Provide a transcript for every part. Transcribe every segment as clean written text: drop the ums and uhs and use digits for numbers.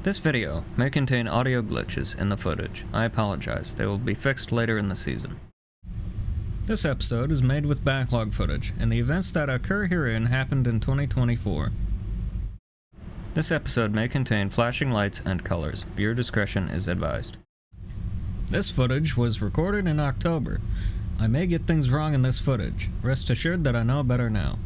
This video may contain audio glitches in the footage. I apologize. They will be fixed later in the season. This episode is made with backlog footage, and the events that occur herein happened in 2024. This episode may contain flashing lights and colors. Viewer discretion is advised. This footage was recorded in October. I may get things wrong in this footage. Rest assured that I know better now.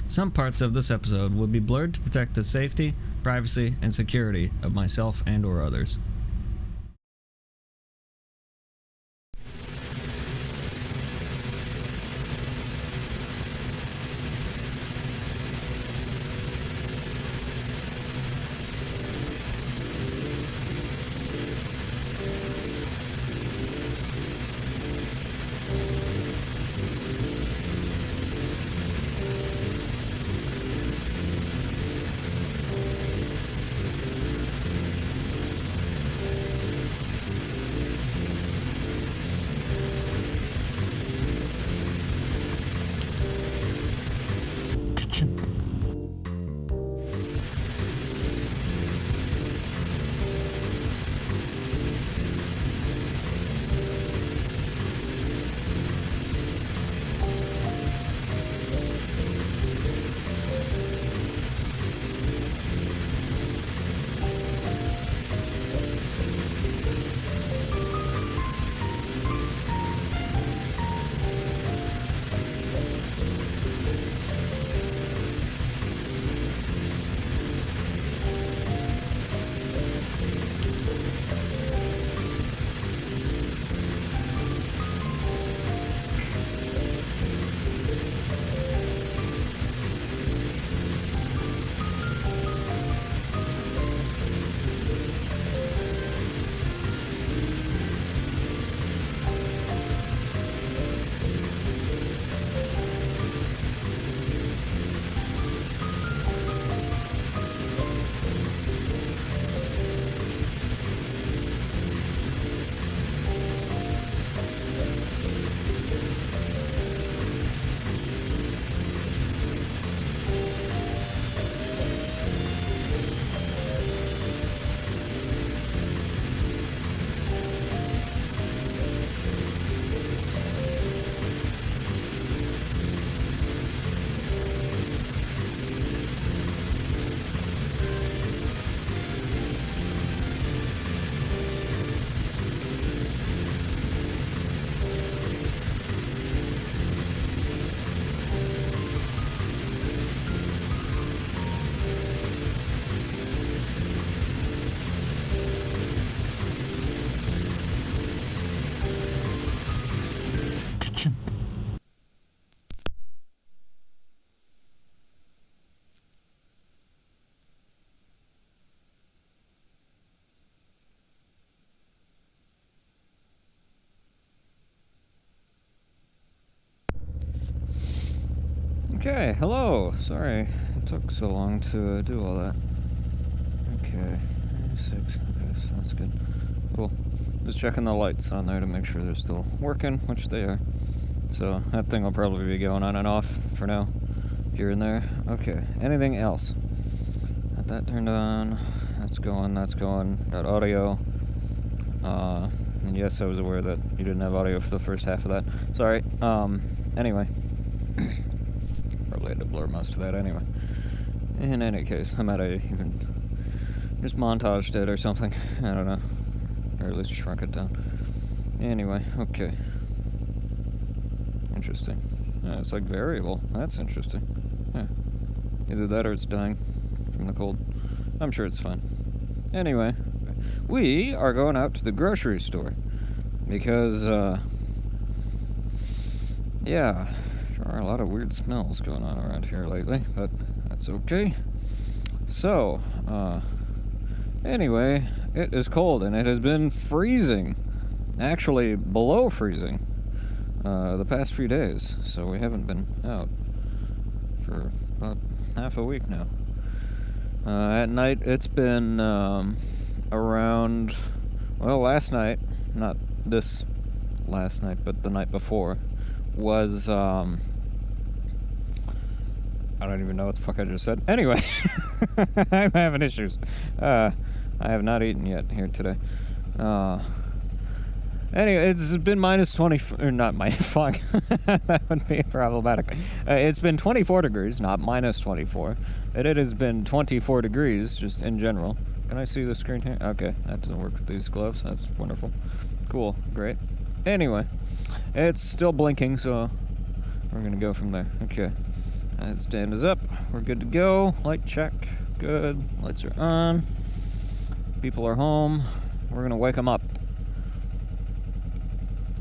Some parts of this episode will be blurred to protect the safety, privacy, and security of myself and/or others. Okay, hello. Sorry it took so long to do all that. Okay, 6. Okay, so that's good. Cool. Just checking the lights on there to make sure they're still working, which they are. So that thing will probably be going on and off for now, here and there. Okay, anything else? Got that turned on. That's going. Got audio. And yes, I was aware that you didn't have audio for the first half of that. Sorry. Anyway. Probably had to blur most of that anyway. In any case, I might have even just montaged it or something. I don't know. Or at least shrunk it down. Anyway, okay. Interesting. It's like variable. That's interesting. Yeah. Either that or it's dying from the cold. I'm sure it's fine. Anyway, we are going out to the grocery store. Because, yeah. There are a lot of weird smells going on around here lately, but that's okay. So, anyway, it is cold, and it has been freezing. Actually, below freezing, the past few days. So we haven't been out for about half a week now. At night, it's been around, well, last night, not this last night, but the night before, was I don't even know what the fuck I just said. Anyway, I'm having issues. I have not eaten yet here today. Anyway, it's been minus 20, or not minus, fuck. That would be problematic. It's been 24 degrees, not minus 24. And it has been 24 degrees, just in general. Can I see the screen here? Okay, that doesn't work with these gloves. That's wonderful. Cool, great. Anyway, it's still blinking, so we're gonna go from there. Okay, stand is up. We're good to go. Light check, good. Lights are on. People are home. We're gonna wake them up.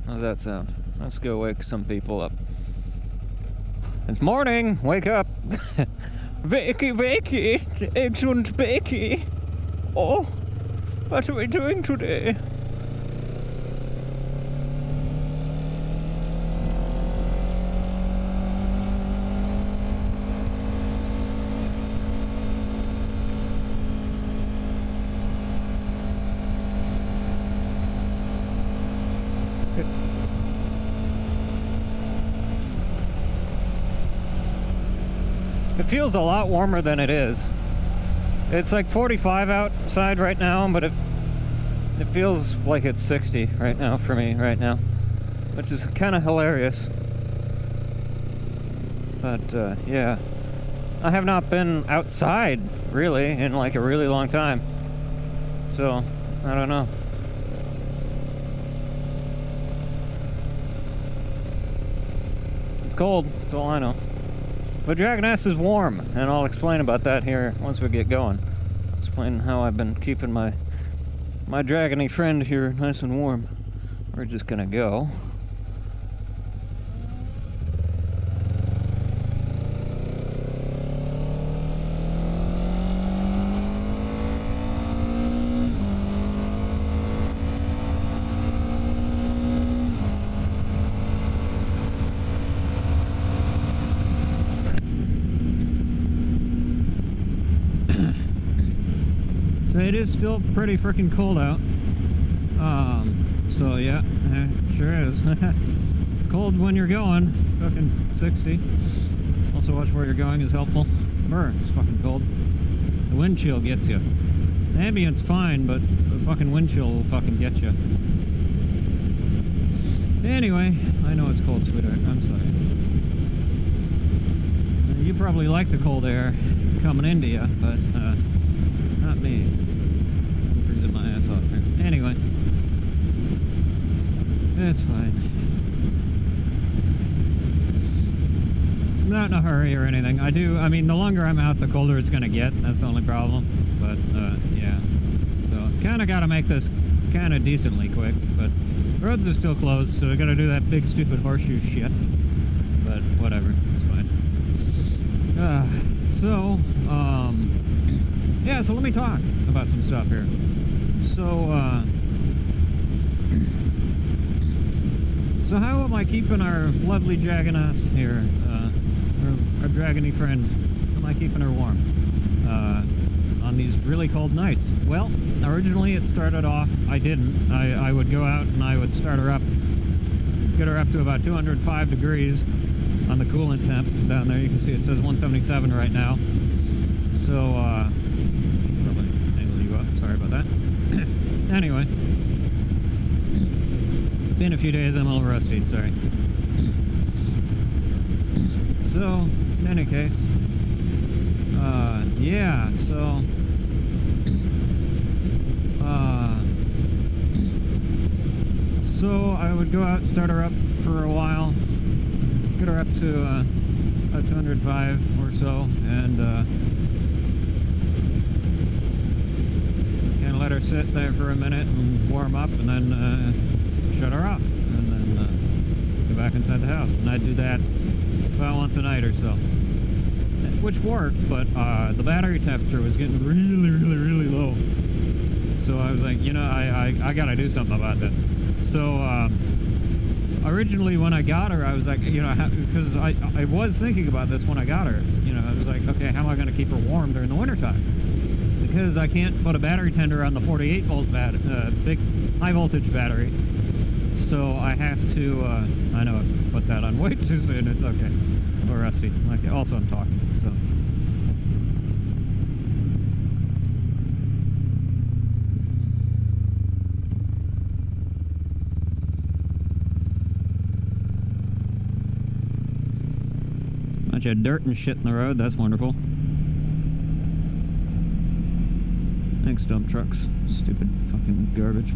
How's that sound? Let's go wake some people up. It's morning! Wake up! Wakey, wakey! Eggs and bakey! Oh! What are we doing today? It feels a lot warmer than it is. It's like 45 outside right now, but it feels like it's 60 right now for me right now, which is kind of hilarious. But yeah, I have not been outside really in like a really long time, so I don't know. It's cold, that's all I know. But Dragoness is warm, and I'll explain about that here once we get going. Explain how I've been keeping my dragony friend here nice and warm. We're just gonna go. It is still pretty freaking cold out. So yeah, it sure is. It's cold when you're going, fucking 60. Also watch where you're going is helpful. Brr, it's fucking cold. The wind chill gets you. The ambient's fine, but the fucking wind chill will fucking get you. Anyway, I know it's cold, sweetheart. I'm sorry. You probably like the cold air coming into you, but not me. I'm freezing my ass off here. Anyway, it's fine. I'm not in a hurry or anything. I mean, the longer I'm out, the colder it's gonna get. That's the only problem. But yeah. So kind of got to make this kind of decently quick. But the roads are still closed, so we got to do that big stupid horseshoe shit. But whatever, it's fine. Yeah, so let me talk about some stuff here. So how am I keeping our lovely Dragoness here, our dragony friend, how am I keeping her warm on these really cold nights? Well, originally it started off, I would go out and I would start her up, get her up to about 205 degrees on the coolant temp down there. You can see it says 177 right now. So, should probably angle you up. Sorry about that. Anyway, been a few days. I'm a little rusty. Sorry. So, in any case, yeah. So I would go out, start her up for a while, get her up to about 205 or so, and just kind of let her sit there for a minute and warm up, and then shut her off, and then go back inside the house. And I'd do that about once a night or so, which worked, but the battery temperature was getting really, really, really low. So I was like, you know, I gotta do something about this. So originally when I got her, I was like, you know, because I was thinking about this when I got her. You know, I was like, okay, how am I going to keep her warm during the wintertime? Because I can't put a battery tender on the 48 volt big high voltage battery. So I have to, I know I put that on way too soon, it's okay. A little rusty. Also I'm talking, so. Bunch of dirt and shit in the road, that's wonderful. Thanks, dump trucks. Stupid fucking garbage.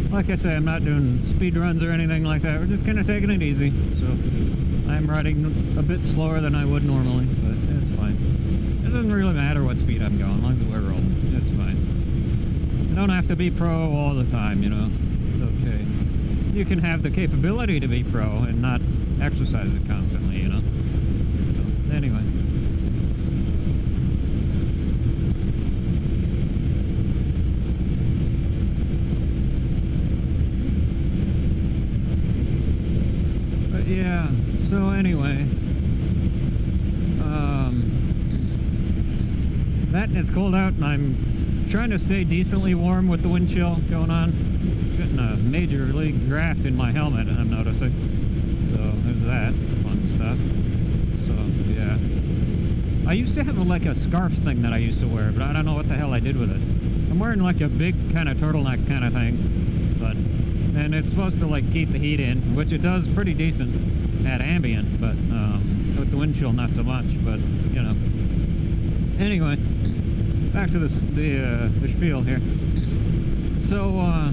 Like I say, I'm not doing speed runs or anything like that. We're just kind of taking it easy. So I'm riding a bit slower than I would normally, but it's fine. It doesn't really matter what speed I'm going, as long as we're rolling. It's fine. You don't have to be pro all the time, you know. It's okay. You can have the capability to be pro and not exercise it constantly, you know. So, anyway. Yeah, so anyway, that and it's cold out, and I'm trying to stay decently warm with the wind chill going on. Getting a major league draft in my helmet, I'm noticing. So there's that fun stuff. So yeah, I used to have like a scarf thing that I used to wear, but I don't know what the hell I did with it. I'm wearing like a big kind of turtleneck kind of thing, but. And it's supposed to like keep the heat in, which it does pretty decent at ambient, but with the wind chill not so much. But you know. Anyway, back to the spiel here. So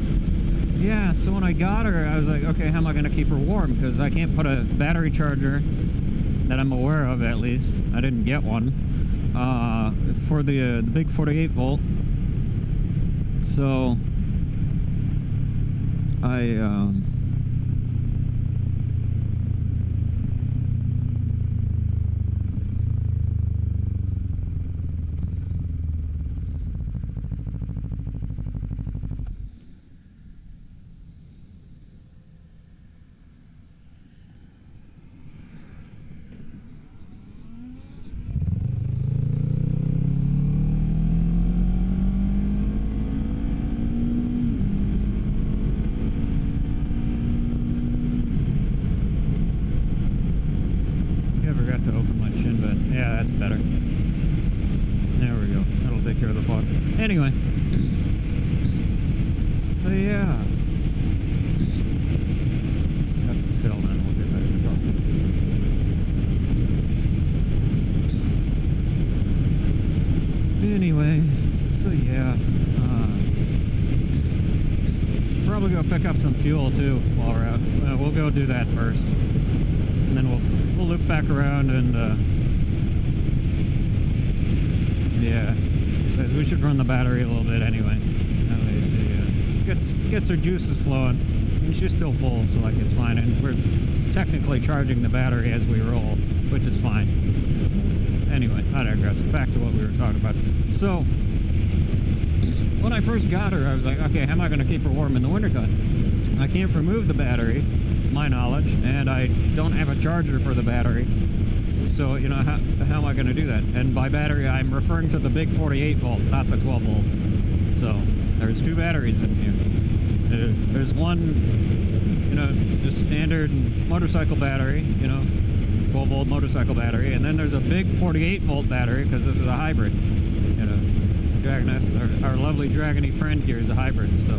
yeah, so when I got her, I was like, okay, how am I going to keep her warm? Because I can't put a battery charger that I'm aware of, at least. I didn't get one for the big 48 volt. So. To open my chin vent. Yeah, that's better. There we go. That'll take care of the fog. Anyway. So yeah. Got the still then. We'll get back to talking. Anyway. So yeah. Should probably go pick up some fuel too while we're out. We'll go do that first. And then we'll loop back around and yeah, so we should run the battery a little bit anyway. That way she gets her juices flowing. And she's still full, so like it's fine. And we're technically charging the battery as we roll, which is fine. Anyway, I digress. Back to what we were talking about. So when I first got her, I was like, okay, how am I going to keep her warm in the wintertime? I can't remove the battery, my knowledge, and I don't have a charger for the battery. So, you know, how am I going to do that? And by battery, I'm referring to the big 48 volt, not the 12 volt. So, there's two batteries in here. There's one, you know, just standard motorcycle battery, you know, 12 volt motorcycle battery, and then there's a big 48 volt battery, because this is a hybrid. You know, Dragoness, our lovely dragony friend here, is a hybrid, so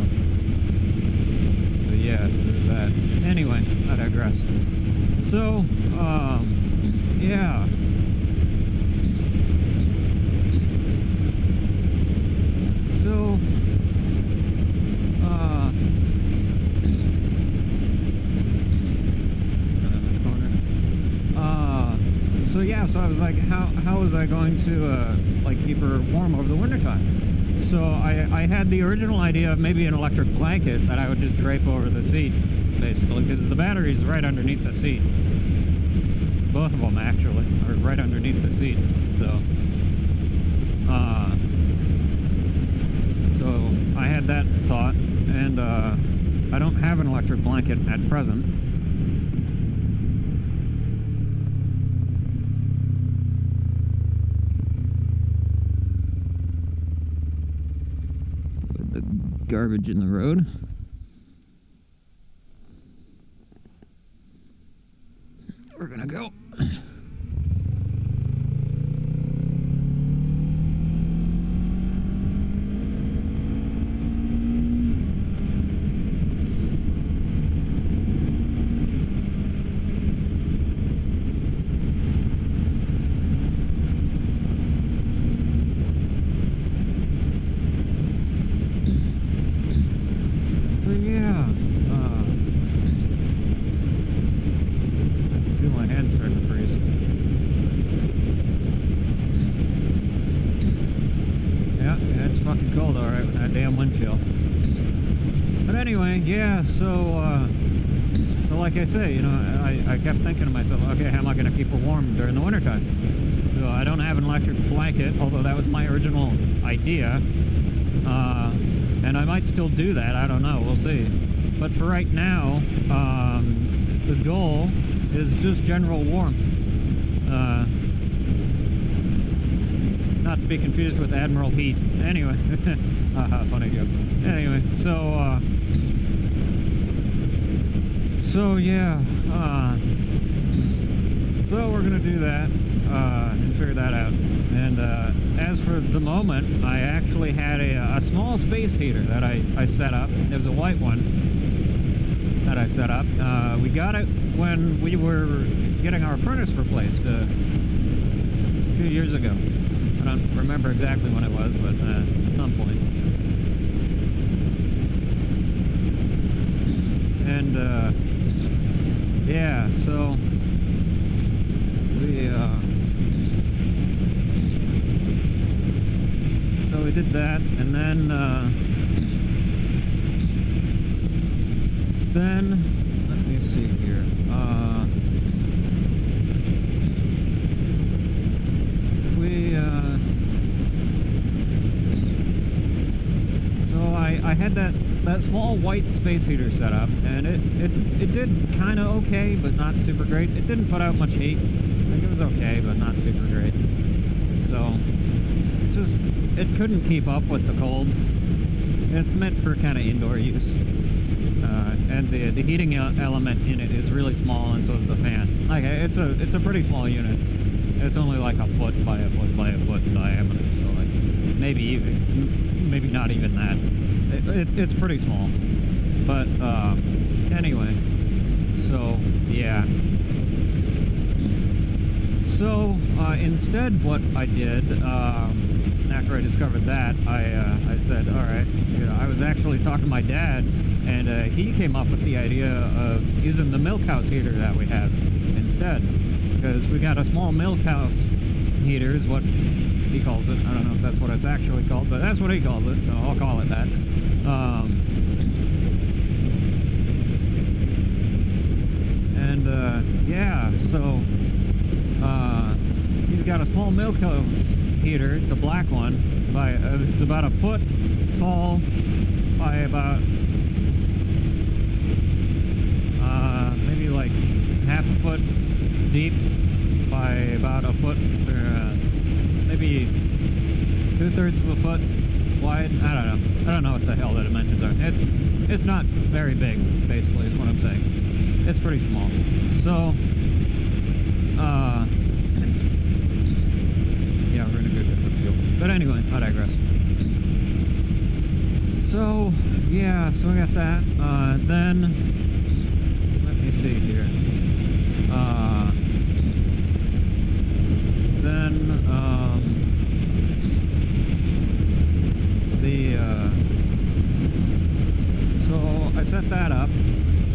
yeah, there's that. Anyway, I digress. So, yeah. So, so yeah, so I was like, how was I going to, like, keep her warm over the wintertime? So I had the original idea of maybe an electric blanket that I would just drape over the seat, basically, because the battery's right underneath the seat. Both of them, actually, are right underneath the seat. So, I had that thought, and I don't have an electric blanket at present, garbage in the road. We're gonna go. So yeah, I feel my hands starting to freeze. Yeah, it's fucking cold, alright, with that damn wind chill. But anyway, yeah, so like I say, you know, I kept thinking to myself, okay, how am I going to keep her warm during the wintertime? So I don't have an electric blanket, although that was my original idea. And I might still do that, I don't know, we'll see. But for right now, the goal is just general warmth. Not to be confused with Admiral heat. Anyway, funny joke. Anyway, so yeah, so we're gonna do that, and figure that out. And as for the moment, I actually had a small space heater that I set up. It was a white one that I set up. We got it when we were getting our furnace replaced a few years ago. I don't remember exactly when it was, but at some point. And yeah, so we did that, and then let me see here. So I had that small white space heater set up, and it did kind of okay, but not super great. It didn't put out much heat. I think it was okay, but not super great. So it couldn't keep up with the cold. It's meant for kind of indoor use, and the heating element in it is really small, and so is the fan. Like it's a pretty small unit. It's only like a foot by a foot by a foot in diameter, so like maybe not even that. It's pretty small, but anyway, so yeah. So instead, what I did after I discovered that, I said, all right, you know, I was actually talking to my dad, and he came up with the idea of using the milk house heater that we have instead, because we got a small milk house heater is what he calls it. I don't know if that's what it's actually called, but that's what he calls it, so I'll call it that. Yeah, so he's got a small milk house heater. It's a black one. It's about a foot tall by about maybe like half a foot deep by about a foot, or maybe 2/3 of a foot wide. I don't know what the hell the dimensions are. It's not very big, basically, is what I'm saying. It's pretty small. So yeah, we're gonna go get some fuel. But anyway, I digress. So yeah, so I got that. Then let me see here. So I set that up,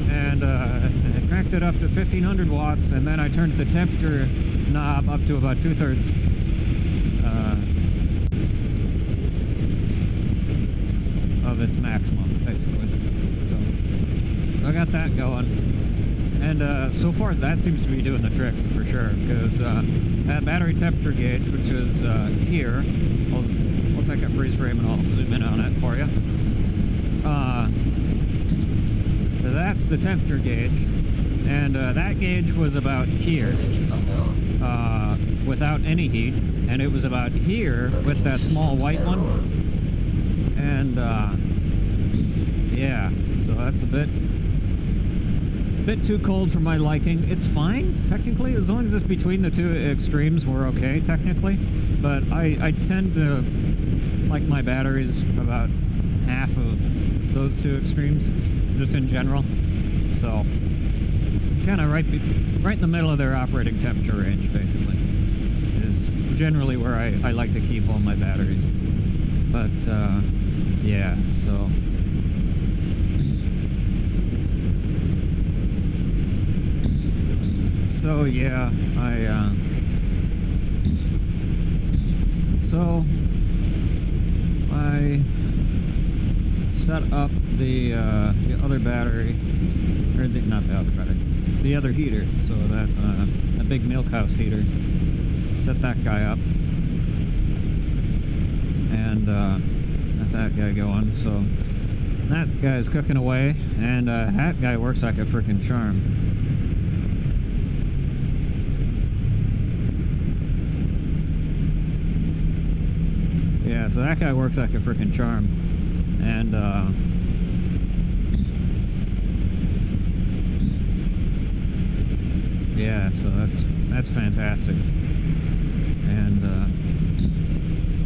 and I cranked it up to 1500 watts, and then I turned the temperature knob up to about 2/3 of its maximum, basically. So I got that going, and so far that seems to be doing the trick for sure, because that battery temperature gauge, which is here, I'll take a freeze frame and I'll zoom in on it for you. So that's the temperature gauge, and that gauge was about here without any heat, and it was about here with that small white one, and yeah, so that's a bit too cold for my liking. It's fine, technically, as long as it's between the two extremes, we're okay, technically. But I tend to like my batteries about half of those two extremes, just in general. So, kind of right in the middle of their operating temperature range, basically, is generally where I like to keep all my batteries. But, yeah, so... So, yeah, I set up the other battery, or not the other battery, the other heater, so that big milk house heater, set that guy up, and got that guy going, so that guy's cooking away, and that guy works like a freaking charm. Yeah, so that guy works like a freaking charm, and yeah, so that's fantastic, and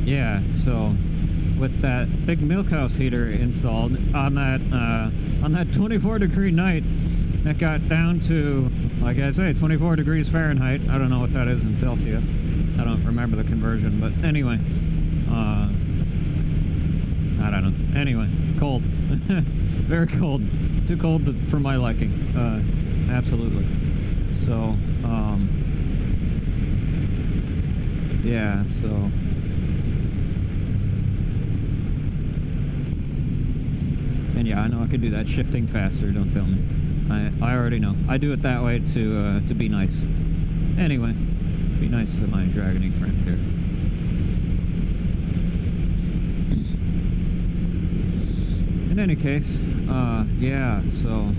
yeah, so with that big milk house heater installed on that 24-degree night, that got down to, like I say, 24 degrees Fahrenheit. I don't know what that is in Celsius. I don't remember the conversion, but anyway. I don't know. Anyway, cold. Very cold. Too cold for my liking. Absolutely. So, yeah, so... And yeah, I know I could do that shifting faster, don't tell me. I already know. I do it that way to be nice. Anyway, be nice to my dragony friend here. In any case, yeah, so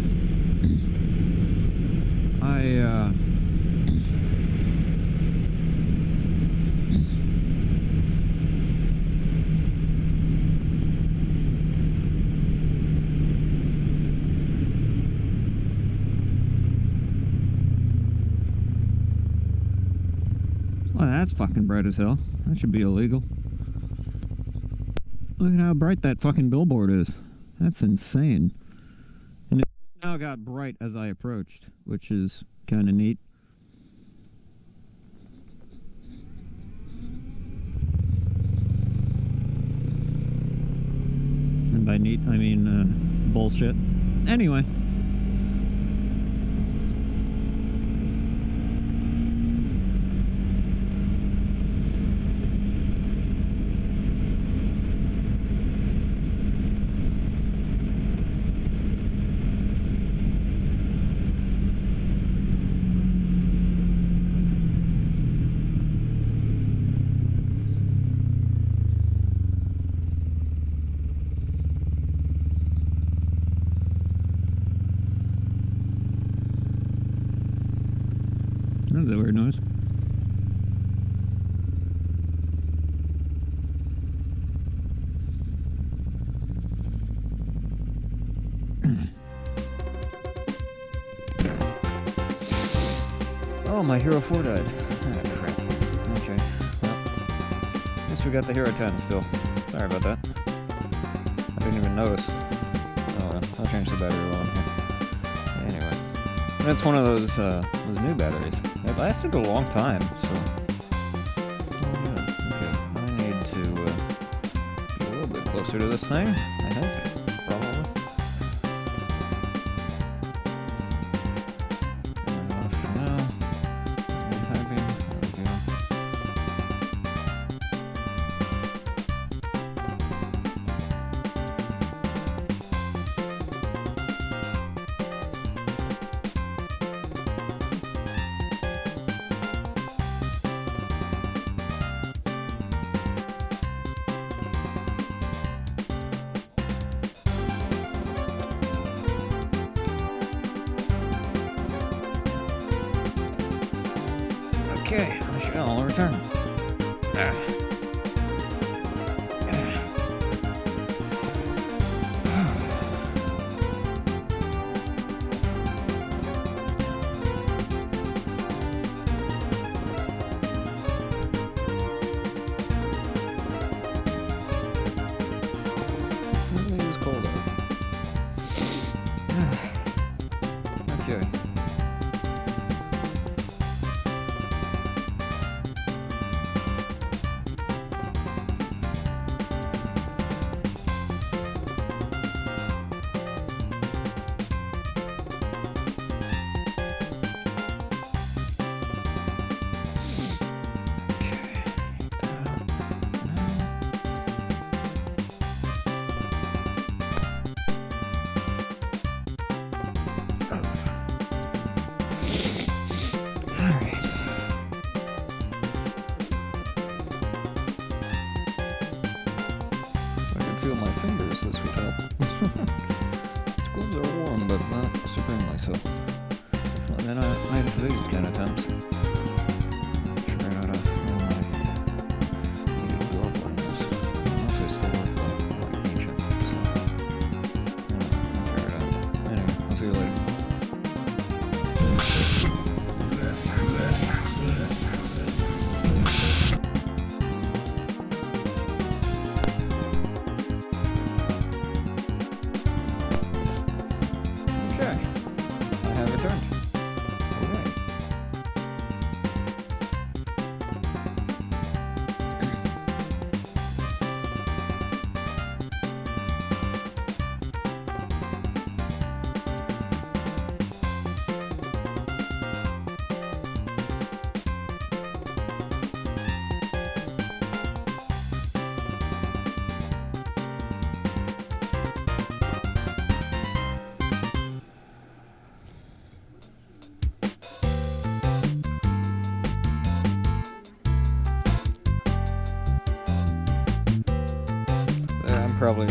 well, that's fucking bright as hell. That should be illegal. Look at how bright that fucking billboard is. That's insane. And it now got bright as I approached, which is kind of neat. And by neat, I mean bullshit. Anyway. That's a weird noise. Oh, my Hero 4 died. Ah, crap. Okay. Well, guess we got the Hero 10 still. Sorry about that. I didn't even notice. Oh well, I'll change the battery while I'm here. Anyway. That's one of those new batteries. It lasted a long time, so... Oh, good. Okay. I need to be a little bit closer to this thing, I think. Probably. For now. Happy. There we go. Okay, I shall return. Okay. Feel my fingers, this would help. These gloves are warm, but not supremely so. Definitely not made for these kind of temps. Try out a heated glove on this. I don't know if they still work though, like ancient, so I'll figure it out. Anyway, I'll see you later. Probably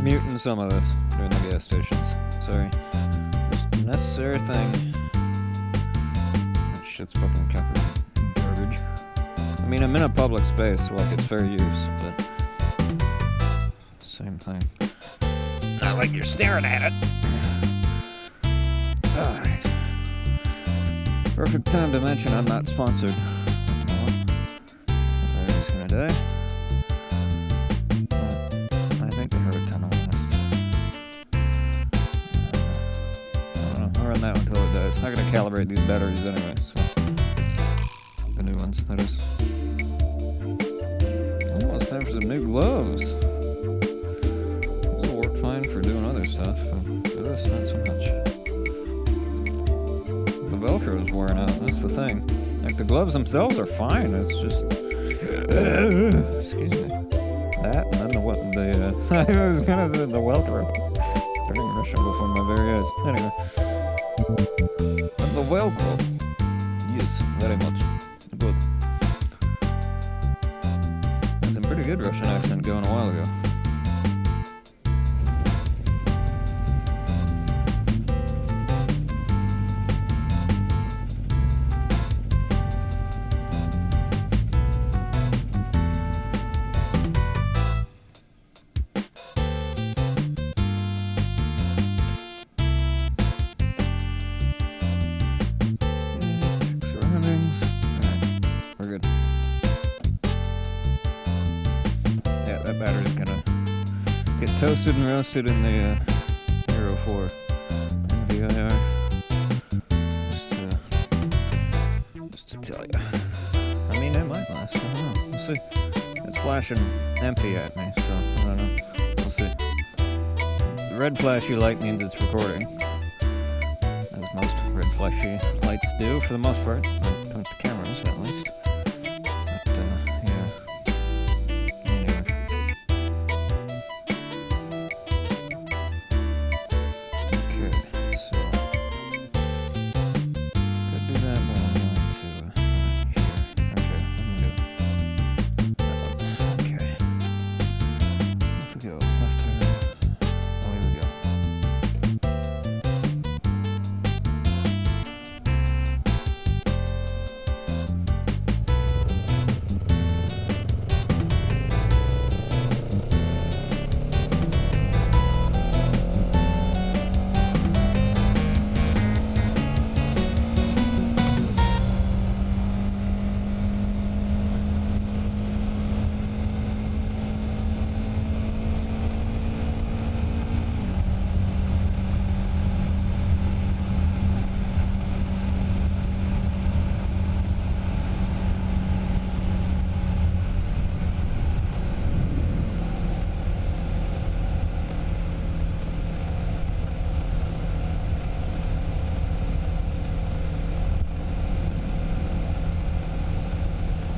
muting some of this during the gas stations. Sorry. Just a necessary thing. That shit's fucking covered in garbage. I mean, I'm in a public space, like it's fair use, but same thing. Not like you're staring at it. Alright. Perfect time to mention I'm not sponsored. Everybody's gonna die. That until it dies. I gotta calibrate these batteries anyway, so the new ones, that is. Oh, it's time for some new gloves. These will work fine for doing other stuff, but for this, not so much. The Velcro is wearing out, that's the thing. Like, the gloves themselves are fine, it's just... excuse me. That, and then I was gonna say the Velcro. Starting rushing before my very eyes. Anyway. And the Velcro. Yes, very much. Good. That's a pretty good Russian accent going a while ago. Battery's gonna get toasted and roasted in the Hero 4 NVIR. Just to tell you. I mean, it might last. I don't know. We'll see. It's flashing empty at me, so I don't know. We'll see. The red flashy light means it's recording, as most red flashy lights do for the most part, when it comes to cameras at least.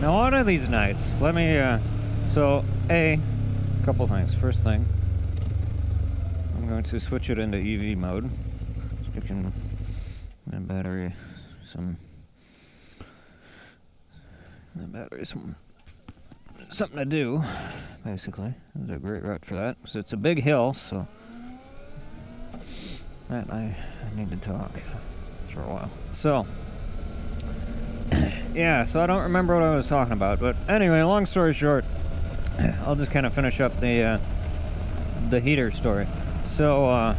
Now, one of these nights, let me, so, a couple things. First thing, I'm going to switch it into EV mode. Switching my battery some something to do, basically. It's a great route for that, because it's a big hill, so that I need to talk for a while. So, yeah, so I don't remember what I was talking about, but anyway, long story short, I'll just kind of finish up the heater story. So,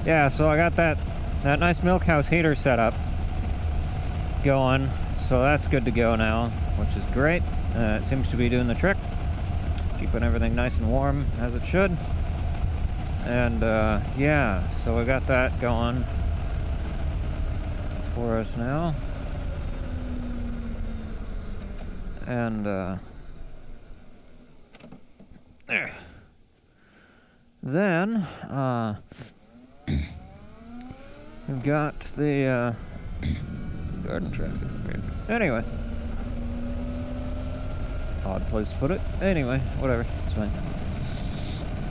yeah, so I got that nice milk house heater set up going, so that's good to go now, which is great. It seems to be doing the trick, keeping everything nice and warm as it should. And yeah, so we got that going for us now. And then we've got the garden tractor. Anyway, odd place to put it. Anyway, whatever, it's fine.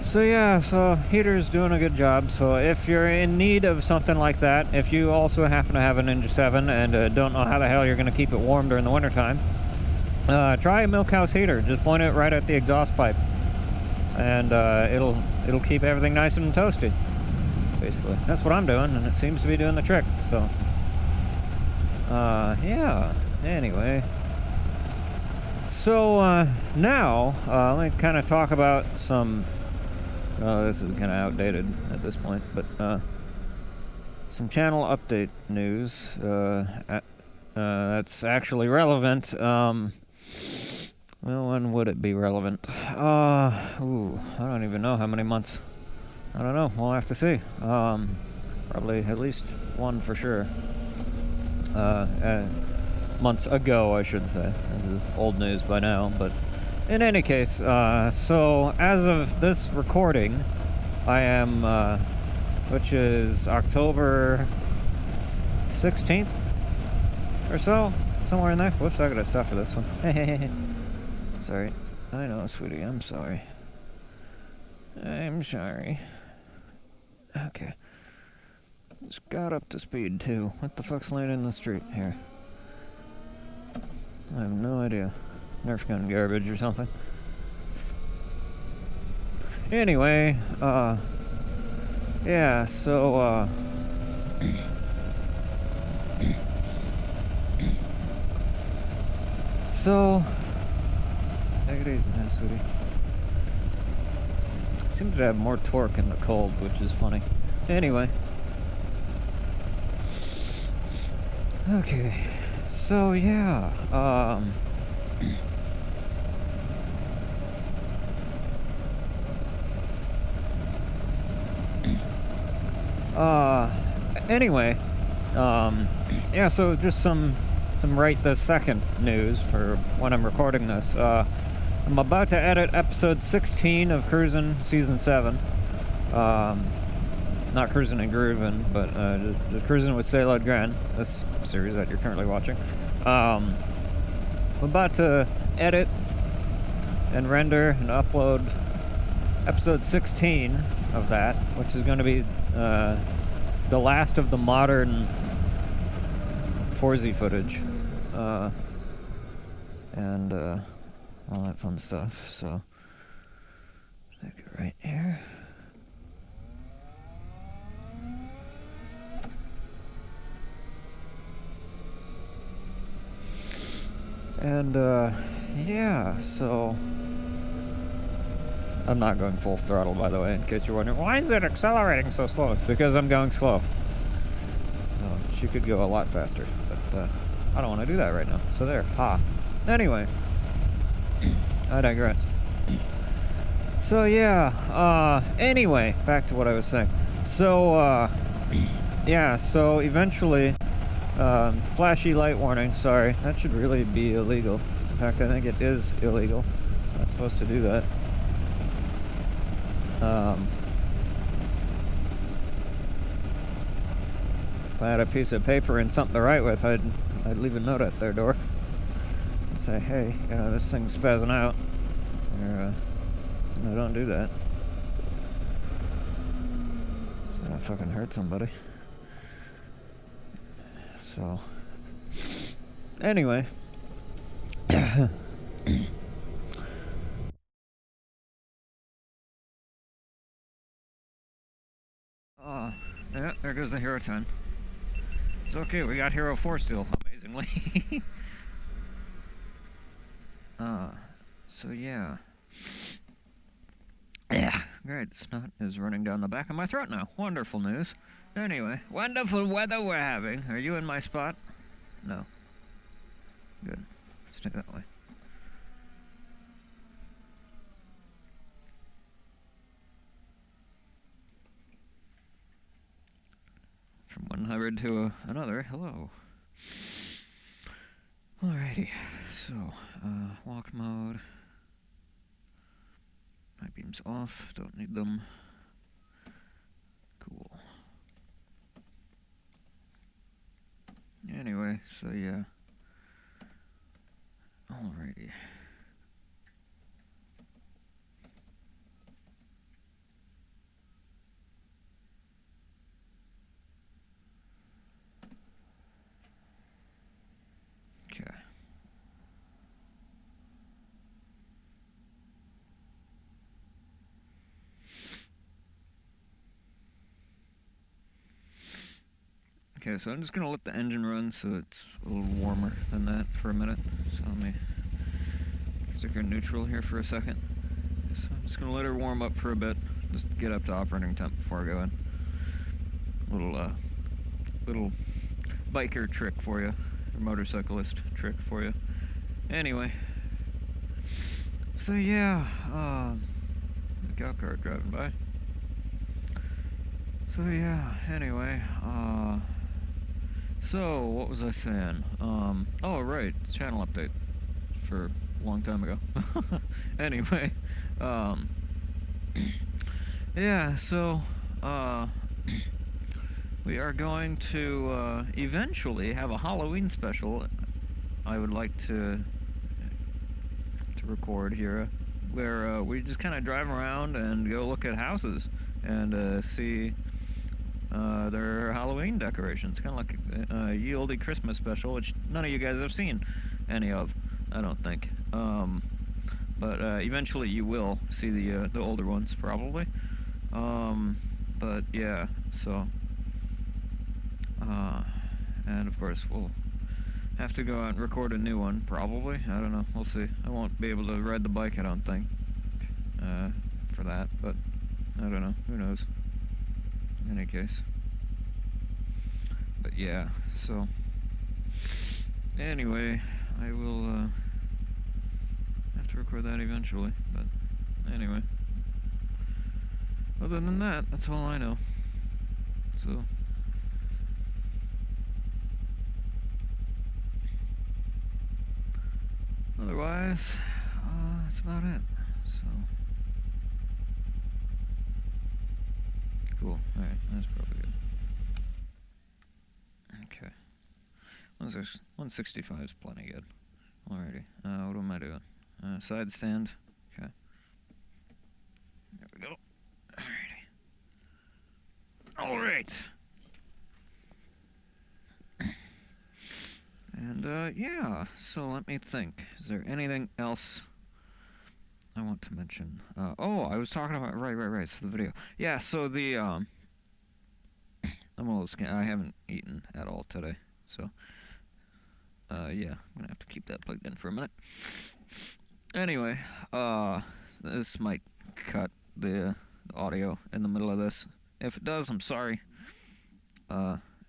So yeah, so heater's doing a good job. So if you're in need of something like that, if you also happen to have a Ninja 7 and don't know how the hell you're going to keep it warm during the wintertime, try a milk house heater. Just point it right at the exhaust pipe, and it'll keep everything nice and toasty. Basically, that's what I'm doing, and it seems to be doing the trick. So, yeah. Anyway, so now let me kind of talk about some. This is kind of outdated at this point, but some channel update news that's actually relevant. Well, when would it be relevant? I don't even know how many months. I don't know. We'll have to see. Probably at least one for sure. Months ago, I should say. This is old news by now, but in any case, so as of this recording, I am, which is October 16th or so, somewhere in there. Whoops, I gotta stop for this one. Sorry. I know, sweetie, I'm sorry. I'm sorry. Okay. Just got up to speed, too. What the fuck's laying in the street here? I have no idea. Nerf gun garbage or something. Anyway, yeah, so, so, take it easy now, sweetie. Seem to have more torque in the cold, which is funny. Anyway. Okay. So, yeah, anyway, yeah, so just some right this second news for when I'm recording this. I'm about to edit episode 16 of Cruisin season 7. Not Cruisin and Groovin', but just Cruisin with SailodeGrenn, this series that you're currently watching. I'm about to edit and render and upload episode 16 of that, which is going to be the last of the modern 4Z footage, and all that fun stuff. So, take it right here. And, yeah, so I'm not going full throttle, by the way, in case you're wondering, why is it accelerating so slow? It's because I'm going slow. She could go a lot faster, but I don't want to do that right now. So there, Anyway, I digress. So yeah, anyway, back to what I was saying. So, yeah, so eventually, flashy light warning, sorry, that should really be illegal. In fact, I think it is illegal. I'm not supposed to do that. If I had a piece of paper and something to write with, I'd leave a note at their door. say, hey, this thing's spazzing out. Or, no, don't do that. It's gonna fucking hurt somebody. So, anyway. Yeah, there goes the hero time. It's okay, we got Hero 4 still, amazingly. So yeah. Yeah, great, snot is running down the back of my throat now. Wonderful news. Anyway, wonderful weather we're having. Are you in my spot? No. Good. Stay that way. From one hybrid to another, hello. Alrighty, so, walk mode. High beams off, don't need them. Cool. Anyway, so yeah. Alrighty. Okay. Okay, so I'm just gonna let the engine run so it's a little warmer than that for a minute. So let me stick her in neutral here for a second. So I'm just gonna let her warm up for a bit. Just get up to operating temp before I go in. Little biker trick for you, or motorcyclist trick for you. Anyway, so yeah, the cow cart driving by. So yeah, anyway, so what was I saying? Oh right, channel update for a long time ago. Anyway, yeah, so, we are going to, eventually have a Halloween special I would like to record here, where, we just kind of drive around and go look at houses and, see, their Halloween decorations. Kind of like a ye olde Christmas special, which none of you guys have seen any of, I don't think. But eventually you will see the older ones, probably. But yeah, so, and of course we'll have to go out and record a new one, probably. I don't know, we'll see. I won't be able to ride the bike, I don't think, for that, but I don't know, who knows. In any case. But yeah, so, anyway, I will, have to record that eventually, but anyway. Other than that, that's all I know. So, otherwise, that's about it. So, cool. Alright, that's probably good. Okay. 165 is plenty good. Alrighty. What am I doing? Side stand. Okay. There we go. Alrighty. Alright. And, yeah, so let me think. Is there anything else I want to mention? Oh, I was talking about, right, so the video. Yeah, so the, I'm a little scared. I haven't eaten at all today, so, yeah, I'm gonna have to keep that plugged in for a minute. Anyway, this might cut the audio in the middle of this. If it does, I'm sorry.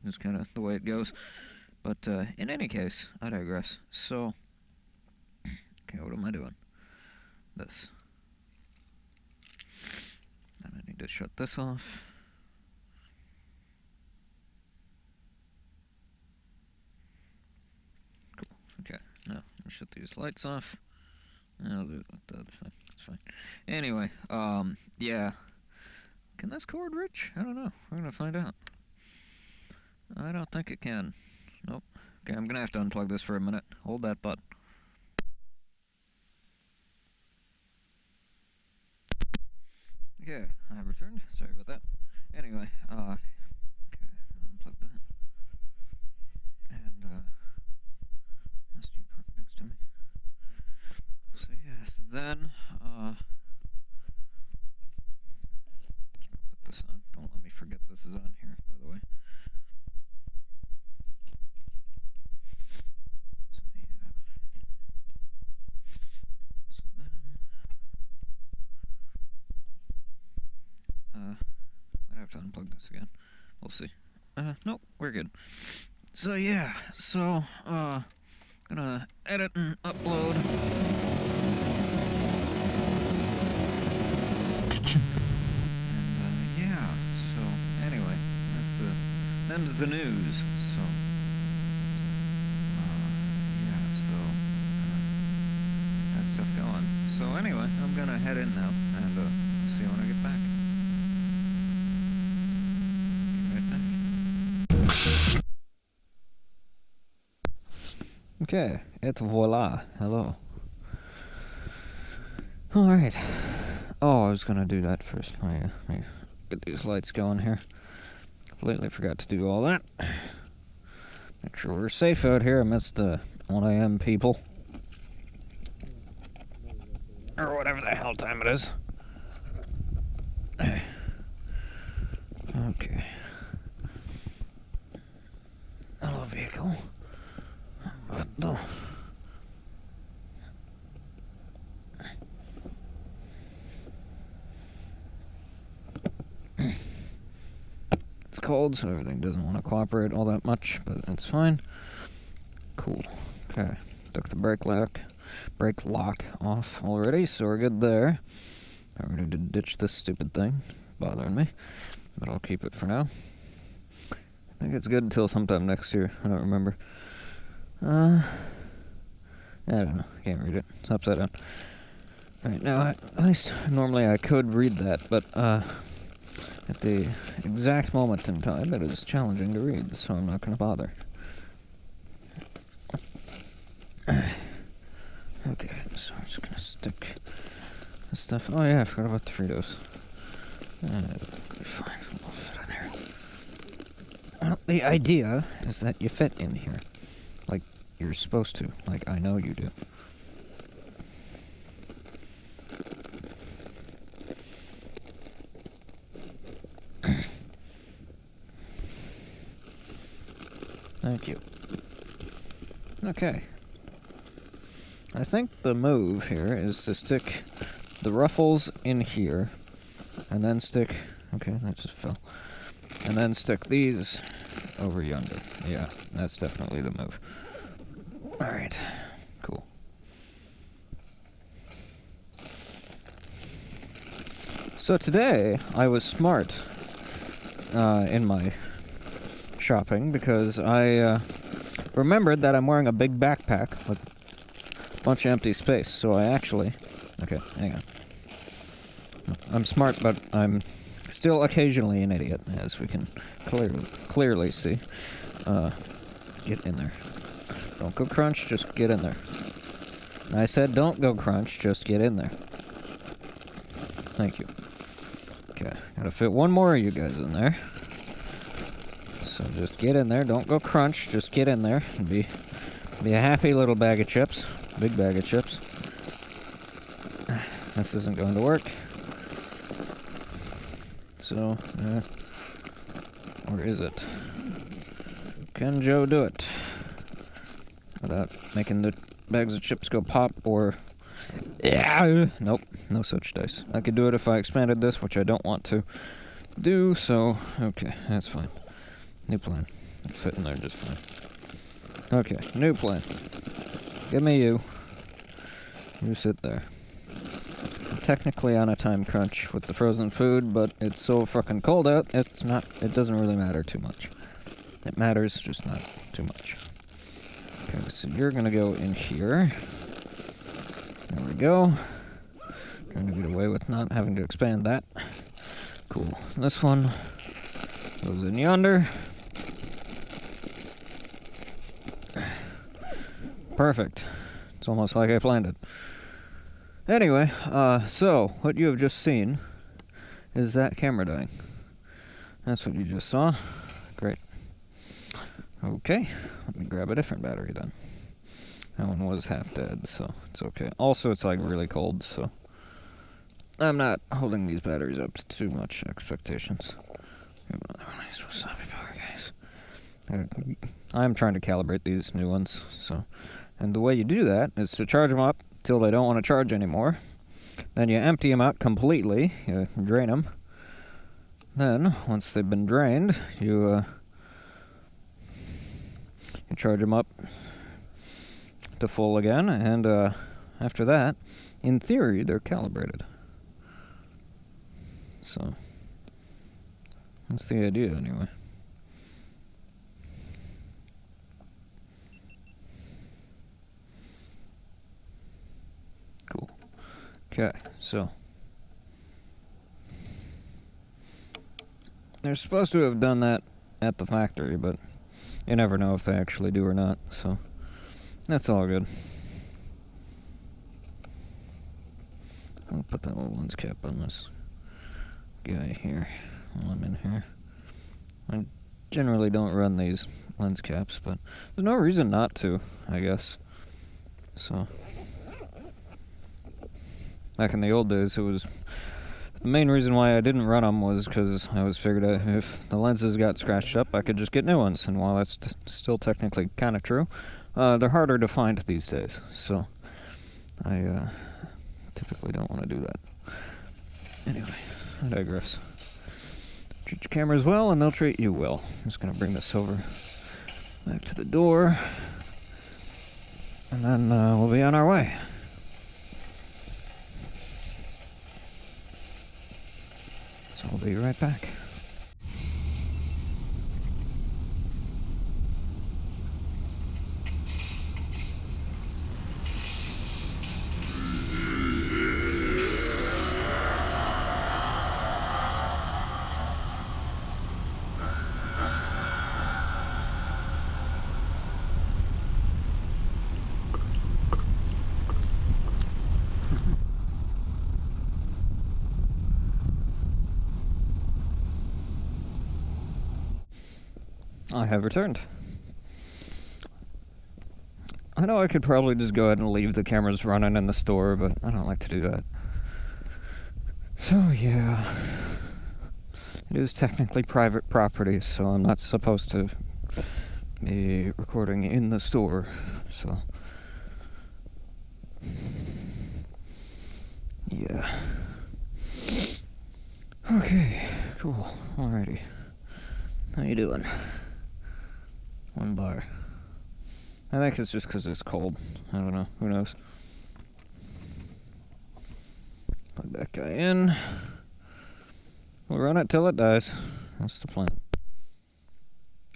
Just kind of the way it goes. But, in any case, I digress. So, okay, what am I doing? This. And I need to shut this off. Cool, okay. Now, let me shut these lights off. I'll do that, it's fine. Anyway, yeah. Can this cord reach? I don't know. We're gonna find out. I don't think it can. Nope. Okay, I'm gonna have to unplug this for a minute. Hold that thought. Okay, I returned. Sorry about that. Anyway, okay, unplug that. And, must you park next to me? So, yes, then, put this on. Don't let me forget this is on here, by the way. So, yeah. So then, might have to unplug this again. We'll see. Nope, we're good. So yeah, gonna edit and upload. And, yeah, so anyway, them's the news, so, yeah, so, get that stuff going. So anyway, I'm gonna head in now, and, see you when I get back. Okay, et voila. Hello. Alright. Oh, I was gonna do that first. Let me get these lights going here. Completely forgot to do all that. Make sure we're safe out here amidst the 1 a.m. people. Or whatever the hell time it is. Okay. Hello, vehicle. What the? It's cold, so everything doesn't want to cooperate all that much, but that's fine. Cool. Okay. Took the brake lock off already, so we're good there. I'm ready to ditch this stupid thing. Bothering me. But I'll keep it for now. I think it's good until sometime next year. I don't remember. I don't know. I can't read it. It's upside down. Alright, now, at least normally I could read that, but, at the exact moment in time, it is challenging to read, so I'm not going to bother. Okay, so I'm just going to stick this stuff. Oh, yeah, I forgot about the Fritos. Fine, we'll fit in here. Well, the idea is that you fit in here. Like, you're supposed to. Like, I know you do. Thank you. Okay. I think the move here is to stick the ruffles in here, and then stick... Okay, that just fell. And then stick these over yonder. Yeah, that's definitely the move. Alright, cool. So today, I was smart in my shopping because I remembered that I'm wearing a big backpack with a bunch of empty space, so I actually... Okay, hang on. I'm smart, but I'm still occasionally an idiot, as we can clearly see. Get in there. Don't go crunch, just get in there. I said don't go crunch, just get in there. Thank you. Okay, gotta fit one more of you guys in there. So just get in there, don't go crunch, just get in there and be a happy little bag of chips. Big bag of chips. This isn't going to work. So, or is it? Can Joe do it? Without making the bags of chips go pop or... Yeah. Nope, no such dice. I could do it if I expanded this, which I don't want to do, so... Okay, that's fine. New plan. It'll fit in there just fine. Okay, new plan. Give me you. You sit there. I'm technically on a time crunch with the frozen food, but it's so fucking cold out, it doesn't really matter too much. It matters, just not too much. Okay, so you're gonna go in here. There we go. Trying to get away with not having to expand that. Cool. This one goes in yonder. Perfect. It's almost like I planned it. Anyway, so, what you have just seen is that camera dying? That's what you just saw. Great. Okay, let me grab a different battery then. That one was half dead, so it's okay. Also, it's like really cold, so I'm not holding these batteries up to too much expectations. Nice wasabi power, guys. I'm trying to calibrate these new ones, so. And the way you do that is to charge them up till they don't want to charge anymore. Then you empty them out completely, you drain them. Then, once they've been drained, you charge them up to full again, and after that, in theory, they're calibrated. So, that's the idea anyway. Cool. Okay, so they're supposed to have done that at the factory, but you never know if they actually do or not, so that's all good. I'll put that little lens cap on this guy here while I'm in here. I generally don't run these lens caps, but there's no reason not to, I guess. So, back in the old days, it was the main reason why I didn't run them was because I was figured out if the lenses got scratched up, I could just get new ones. And while that's still technically kind of true, they're harder to find these days. So I typically don't want to do that. Anyway, I digress. Treat your cameras well, and they'll treat you well. I'm just going to bring this over back to the door, and then we'll be on our way. So we'll be right back. I have returned. I know I could probably just go ahead and leave the cameras running in the store, but I don't like to do that. So yeah, it is technically private property, so I'm not supposed to be recording in the store, so yeah. Okay, cool, alrighty. How you doing? 1 bar. I think it's just because it's cold. I don't know. Who knows? Plug that guy in. We'll run it till it dies. That's the plan.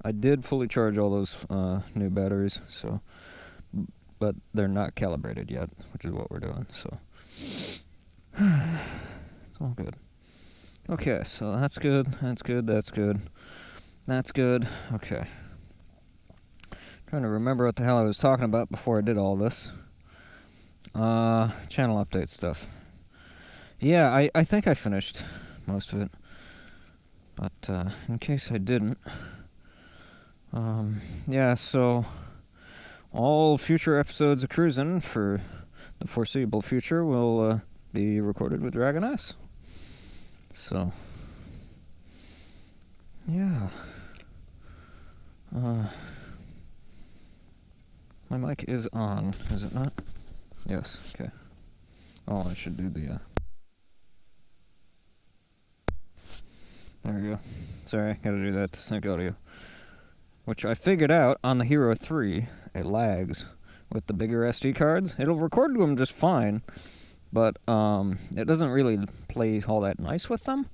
I did fully charge all those new batteries, so, but they're not calibrated yet, which is what we're doing. So it's all good. Okay, so that's good. That's good. That's good. That's good. Okay. Trying to remember what the hell I was talking about before I did all this. Channel update stuff. Yeah, I think I finished most of it. But in case I didn't, yeah, so all future episodes of Cruisin for the foreseeable future will be recorded with Dragoness. So, yeah. My mic is on, is it not? Yes, okay. Oh, I should do the, there we go. Sorry, gotta do that to sync audio. Which I figured out on the Hero 3, it lags with the bigger SD cards. It'll record to them just fine, but it doesn't really play all that nice with them.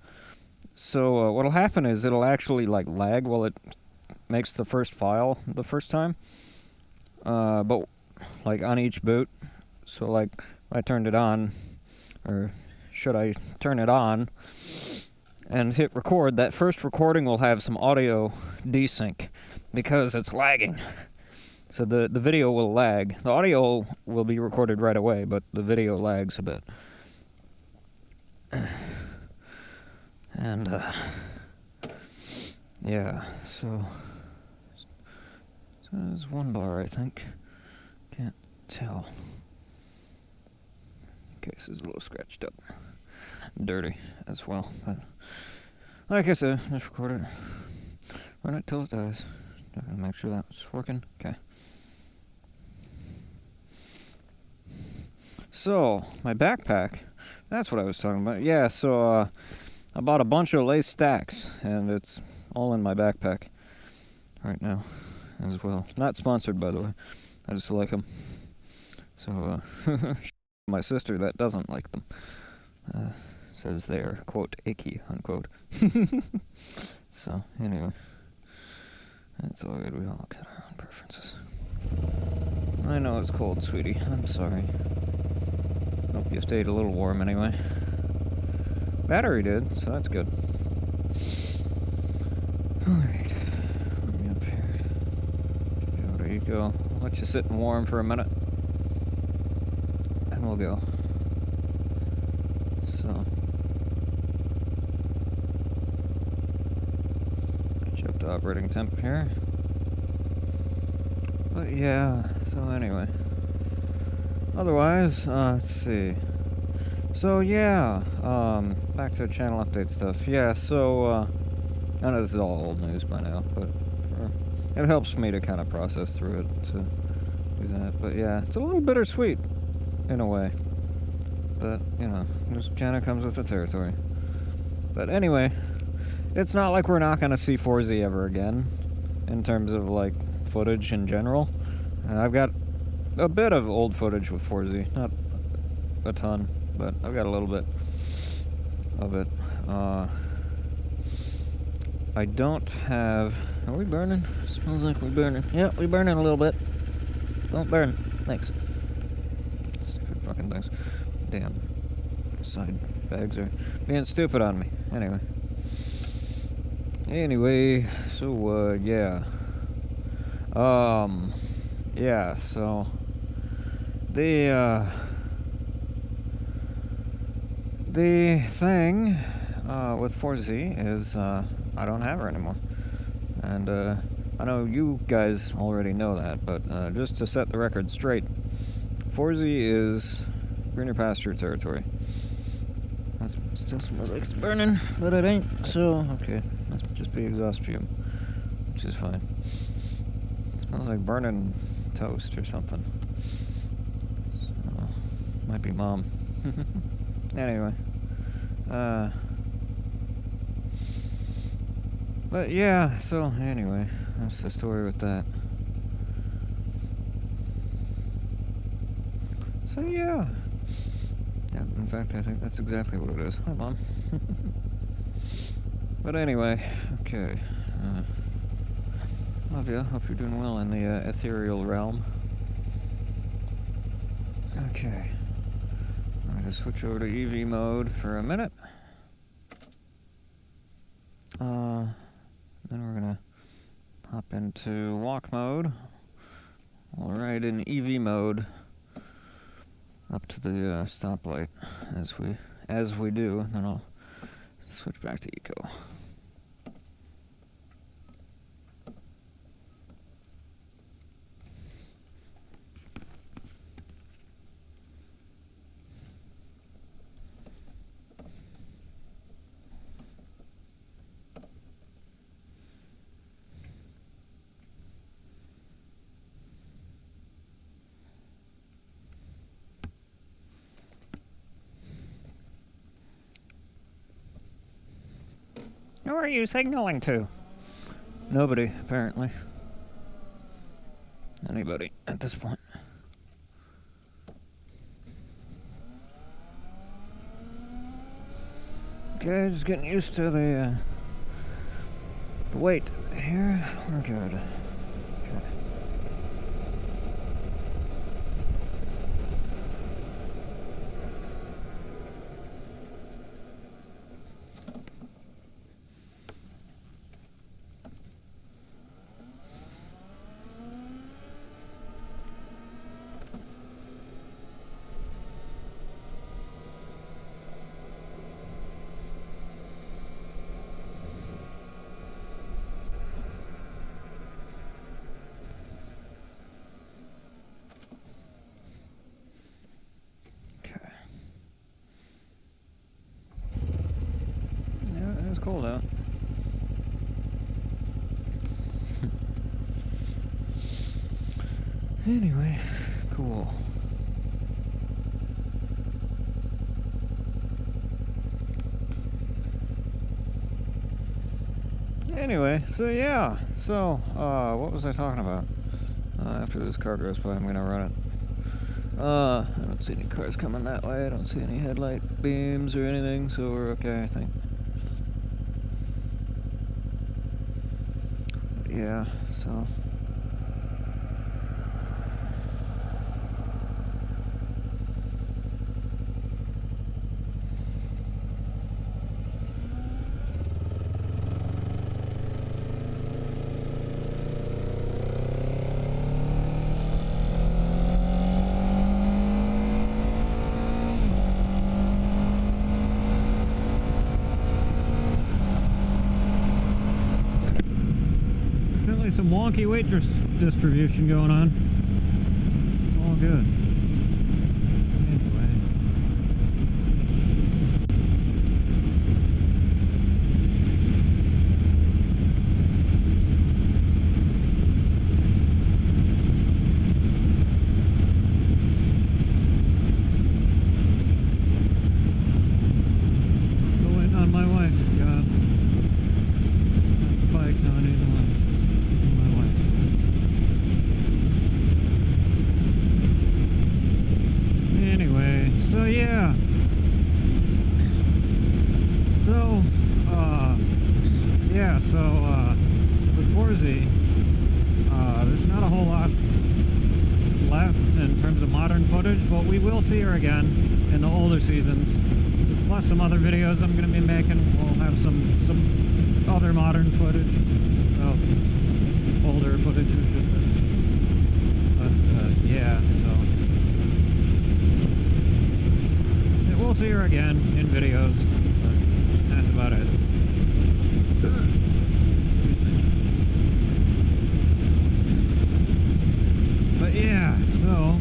So what'll happen is it'll actually like lag while it makes the first file the first time. But like on each boot. So like I turned it on, or should I turn it on and hit record, that first recording will have some audio desync because it's lagging. So the video will lag. The audio will be recorded right away, but the video lags a bit. And, yeah, so there's 1 bar, I think. Can't tell. Case is a little scratched up. Dirty as well. But like I said, just record it. Run it till it dies. Make sure that's working. Okay. So, my backpack. That's what I was talking about. Yeah, so I bought a bunch of lace stacks, and it's all in my backpack right now as well. Not sponsored, by the way. I just like them. So, my sister that doesn't like them says they're, quote, icky, unquote. So, anyway. That's all good. We all got our own preferences. I know it's cold, sweetie. I'm sorry. Hope you stayed a little warm anyway. Battery did, so that's good. Alright. Let me up here. There you go. I'll let you sit and warm for a minute. And we'll go. So. Get up to operating temp here. But yeah, so anyway. Otherwise, let's see. So yeah, back to channel update stuff. Yeah, so, I know this is all old news by now, but it helps me to kind of process through it to do that. But yeah, it's a little bittersweet, in a way. But, you know, this kind of comes with the territory. But anyway, it's not like we're not going to see 4Z ever again, in terms of, like, footage in general. And I've got a bit of old footage with 4Z, not a ton, but I've got a little bit of it. I don't have... Are we burning? Smells like we're burning. Yeah, we're burning a little bit. Don't burn. Thanks. Stupid fucking things. Damn. Side bags are being stupid on me. Anyway, so, yeah. Yeah, so... The thing with 4Z is I don't have her anymore. And I know you guys already know that, but just to set the record straight, 4Z is greener pasture territory. That still smells like it's burning, but it ain't, so okay. Must just be exhaust fume, which is fine. It smells like burning toast or something. So, might be Mom. Anyway. But yeah, so anyway, that's the story with that. So yeah. Yeah, in fact, I think that's exactly what it is. Hi, Mom. But anyway, okay. Love ya. Hope you're doing well in the ethereal realm. Okay. I'm going to switch over to EV mode for a minute. Then we're going to hop into walk mode. We'll ride in EV mode up to the stoplight as we do, and then I'll switch back to eco. Who are you signaling to? Nobody, apparently. Anybody at this point. Okay, just getting used to the weight here. We're good. Okay. Anyway, cool. Anyway, so yeah, what was I talking about? After this car goes by, I'm gonna run it. I don't see any cars coming that way, I don't see any headlight beams or anything, so we're okay, I think. But yeah, so... some wonky weight distribution going on. It's all good. Anyway. Still waiting on my wife. God. Not the bike, no, I need the wife. Anyway, so yeah. With 4Z, there's not a whole lot left in terms of modern footage, but we will see her again in the older seasons. Plus some other videos I'm going to be making. We'll have some other modern footage. Well, older footage, I should say. But, yeah, so... we'll see her again in videos, but that's about it. But yeah, so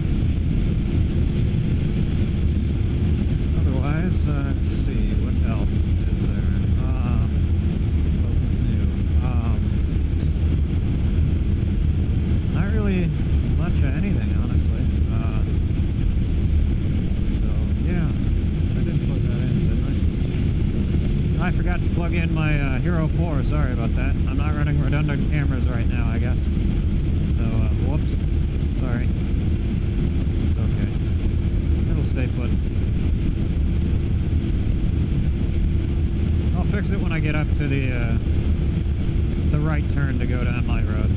otherwise, let's see, what else is there? Wasn't new. Not really much of anything, honestly. So yeah. I forgot to plug in my Hero 4, sorry about that. I'm not running redundant cameras right now, I guess. So, whoops. Sorry. It's okay. It'll stay put. I'll fix it when I get up to the right turn to go down my road.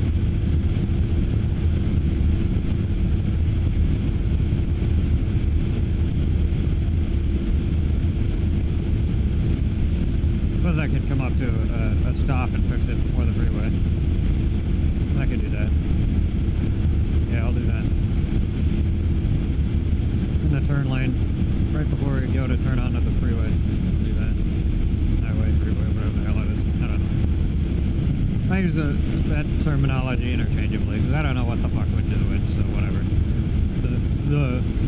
I could come up to a stop and fix it before the freeway. I could do that. Yeah, I'll do that. In the turn lane, right before we go to turn onto the freeway. I'll do that. Highway, freeway, whatever the hell it is. I don't know. I use that terminology interchangeably, because I don't know what the fuck which is which, so whatever.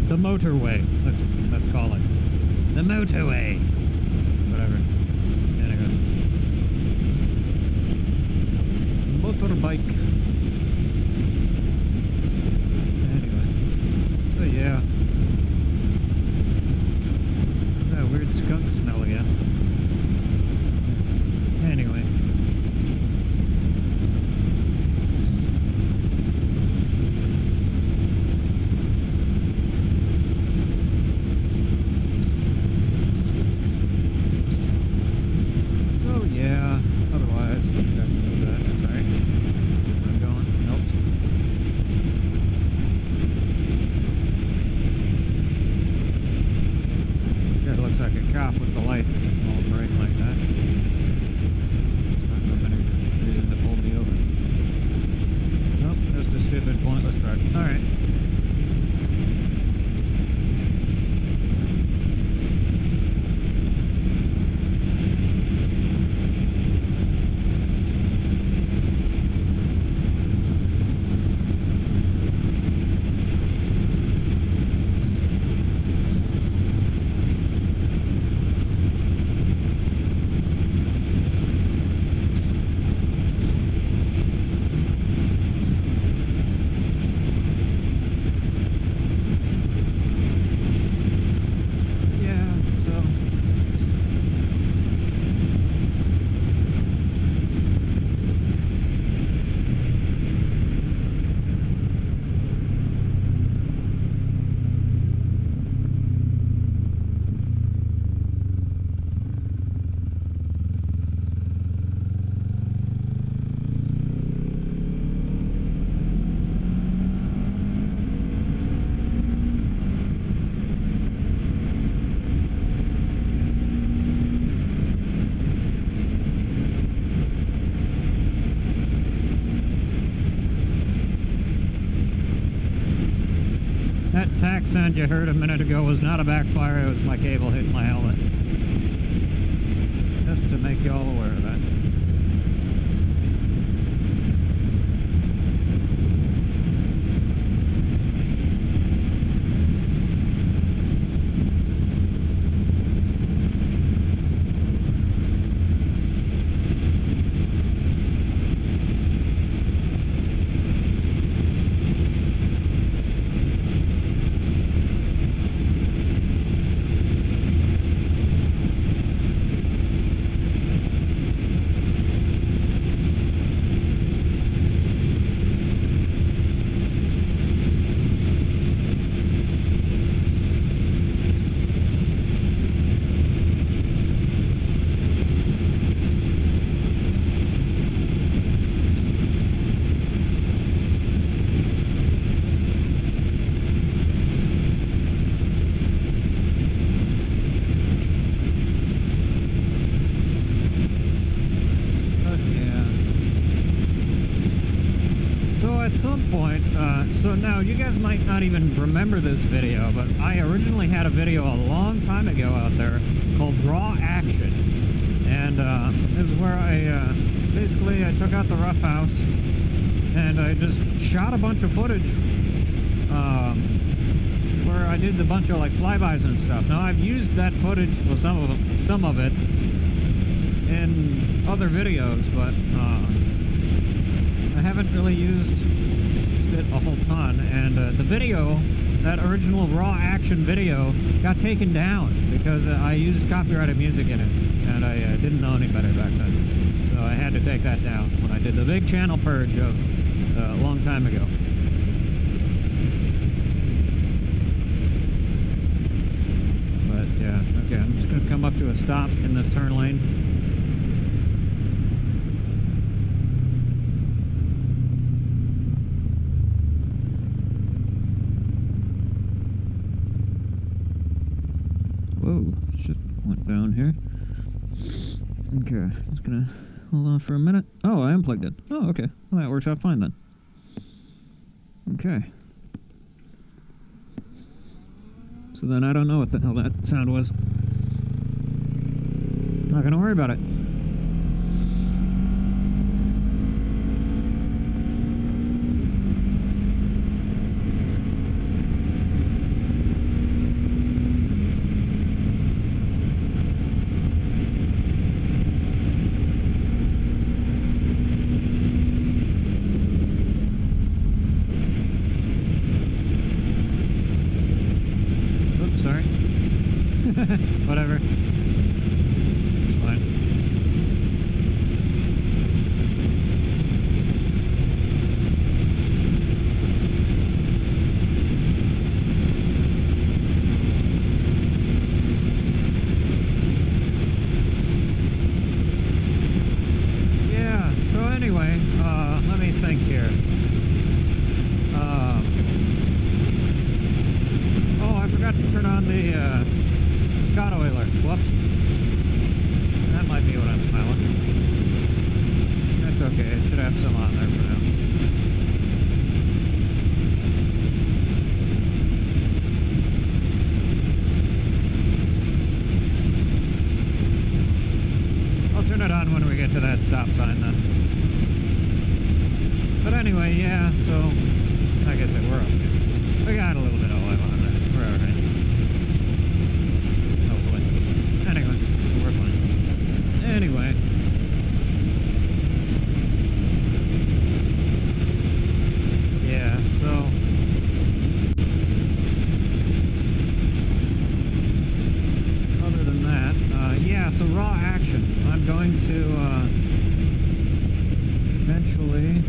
The motorway, let's call it. The motorway. Whatever. Motorbike. Anyway. So yeah. That weird skunk smell again. Anyway. So yeah. Otherwise, sorry. I'm going. Nope. Guy looks like a cop with the lights all bright like that. Not got any reason to pull me over. Nope, just a stupid pointless truck. Alright. That tack sound you heard a minute ago was not a backfire, it was my cable hitting my helmet. Just to make you all aware of that. At some point, so now you guys might not even remember this video, but I originally had a video a long time ago out there called Raw Action, and this is where I basically I took out the rough house and I just shot a bunch of footage where I did a bunch of like flybys and stuff. Now I've used that footage, well, some of it in other videos, but I haven't really used it a whole ton, and the video, that original Raw Action video, got taken down because I used copyrighted music in it, and I didn't know any better back then, so I had to take that down when I did the big channel purge of a long time ago. But yeah, okay, I'm just going to come up to a stop in this turn lane. Whoa, shit went down here. Okay, just gonna hold on for a minute. Oh, I unplugged it. Oh, okay. Well, that works out fine then. Okay. So then I don't know what the hell that sound was. Not gonna worry about it. Whatever. It's fine. Yeah, so anyway, let me think here. Oh, I forgot to turn on the, Scott oiler. Whoops. That might be what I'm smelling. That's okay. It should have some on there for now. I'll turn it on when we get to that stop sign then. But anyway, yeah, so like I said, we're okay. We got a little bit of oil on there. We're alright. Anyway, we're fine. Anyway. Yeah, so. Other than that, yeah, so Raw Action. I'm going to, eventually.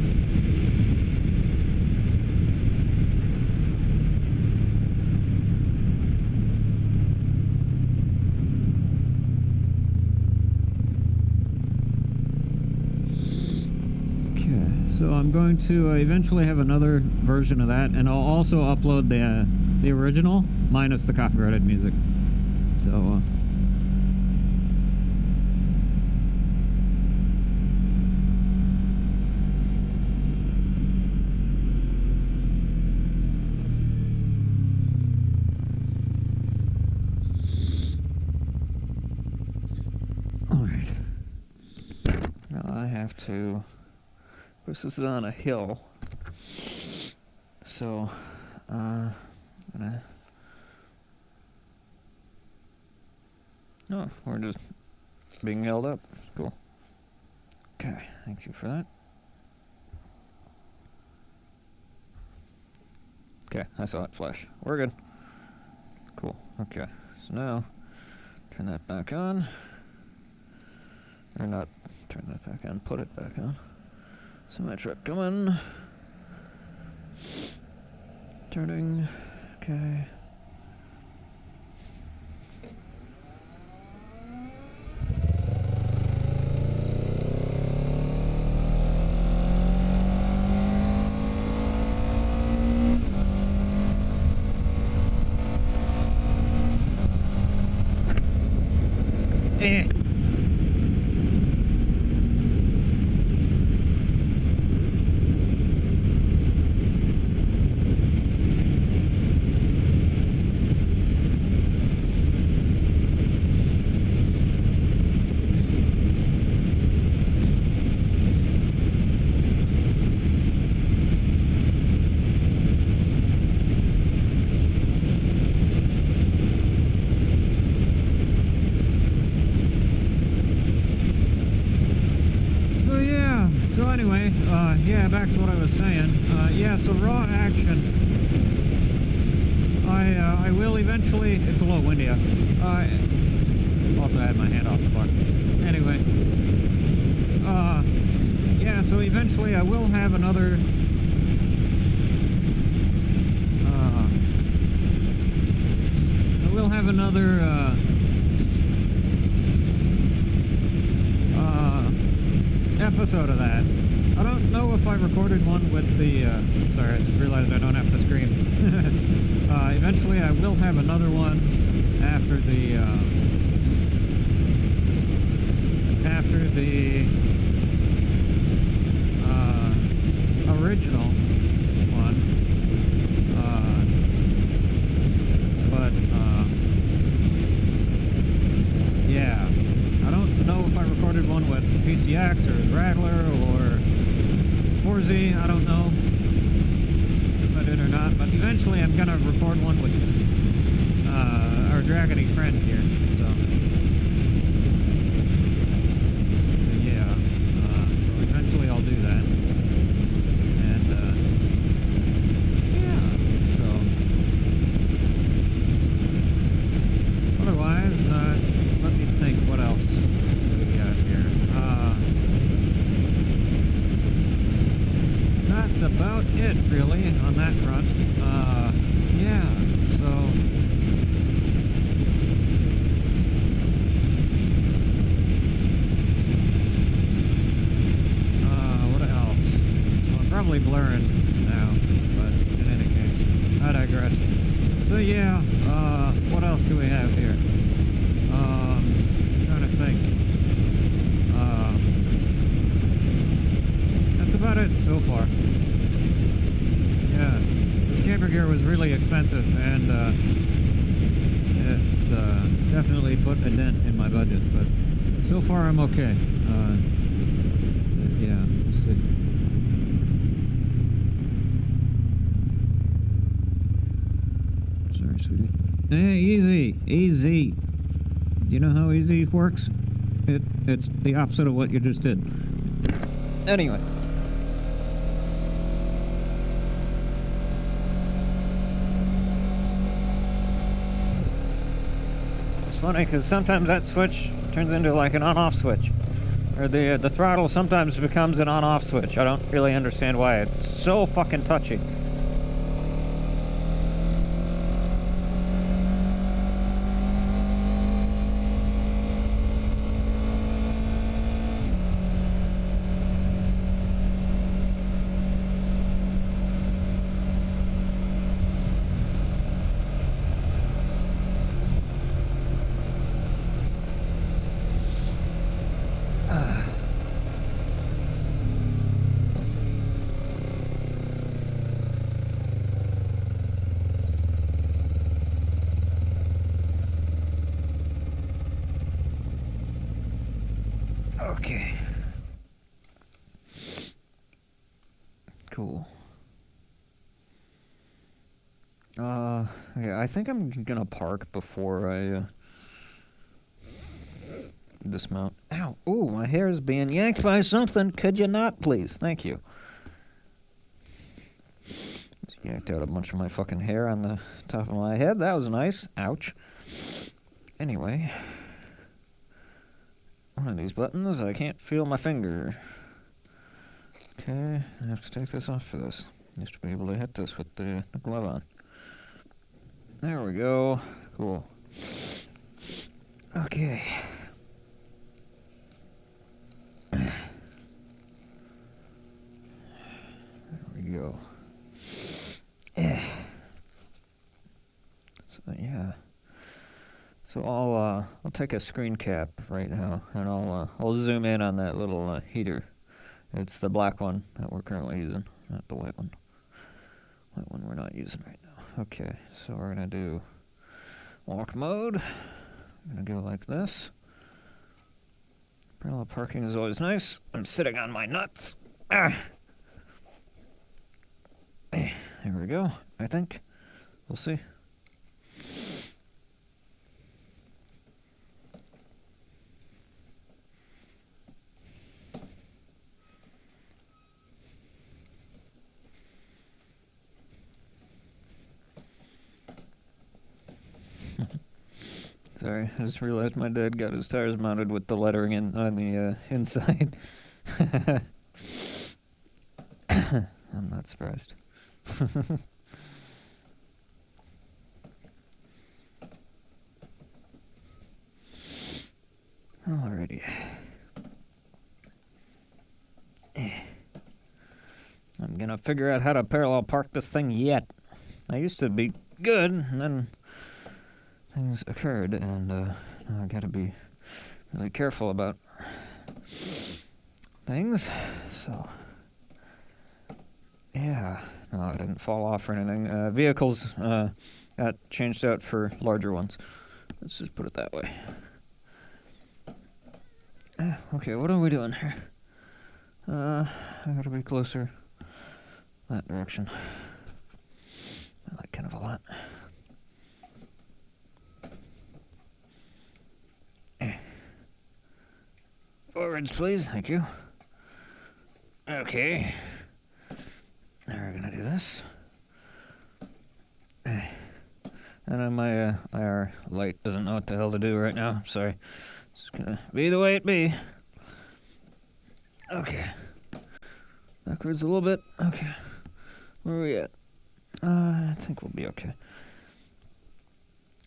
So I'm going to eventually have another version of that, and I'll also upload the original minus the copyrighted music. So to... This is on a hill. So, I'm gonna... Oh, we're just being held up. Cool. Okay, thank you for that. Okay, I saw it flash. We're good. Cool. Okay, so now turn that back on. Or not turn that back on, put it back on. Semi truck coming. Turning. Okay. Yeah, back to what I was saying. Yeah, so raw action. I will eventually. It's a little windy out. Also, I had my hand off the bar. Anyway. Yeah, so eventually I will have another. I will have another. Episode of that. I don't know if I recorded one with the, sorry, I just realized I don't have to scream. Eventually I will have another one after the, original one. Yeah. I don't know if I recorded one with PCX or Rattler or 4Z, I don't know if I did or not, but eventually I'm going to record one with our Dragoness friend here, so yeah, so eventually I'll do that, and yeah, so otherwise, let me think, what else do we got here? That's about it, really, on that front. Yeah, so... what else? Well, I'm probably blurring now, but in any case, I digress. So yeah, what else do we have here? Trying to think. That's about it so far. Yeah, this camper gear was really expensive, and it's definitely put a dent in my budget, but so far I'm okay. Yeah, we'll see. Sorry, sweetie. Hey, easy, easy. Do you know how easy works? It's the opposite of what you just did. Anyway. It's funny because sometimes that switch turns into like an on-off switch. Or the throttle sometimes becomes an on-off switch. I don't really understand why. It's so fucking touchy. Okay. Yeah, I think I'm gonna park before I, dismount. Ow! Ooh, my hair is being yanked by something. Could you not, please? Thank you. Just yanked out a bunch of my fucking hair on the top of my head. That was nice. Ouch. Anyway. One of these buttons, I can't feel my finger. Okay, I have to take this off for this. Used to be able to hit this with the glove on. There we go. Cool. Okay. There we go. So, yeah. So I'll take a screen cap right now, and I'll zoom in on that little heater. It's the black one that we're currently using, not the white one. White one we're not using right now. Okay, so we're gonna do walk mode. I'm gonna go like this. Parallel parking is always nice. I'm sitting on my nuts. Ah. There we go. I think we'll see. Sorry, I just realized my dad got his tires mounted with the lettering in on the inside. I'm not surprised. Alrighty. I'm gonna figure out how to parallel park this thing yet. I used to be good, and then things occurred, and now I gotta be really careful about things. So, yeah. No, I didn't fall off or anything. Vehicles got changed out for larger ones. Let's just put it that way. Okay, what are we doing here? I gotta be closer. That direction. I like kind of a lot. Forwards, please. Thank you. Okay. Now we're gonna do this. And my IR light doesn't know what the hell to do right now. I'm sorry. It's gonna be the way it be. Okay. Backwards a little bit. Okay. Where are we at? I think we'll be okay.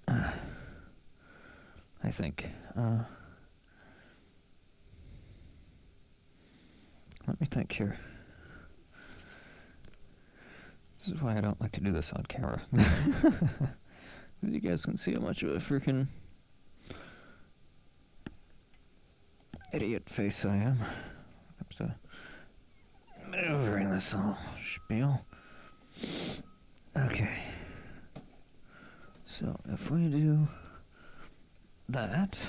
I think. Let me think here. This is why I don't like to do this on camera. You guys can see how much of a freaking idiot face I am. Comes to maneuvering this whole spiel. Okay. So if we do that.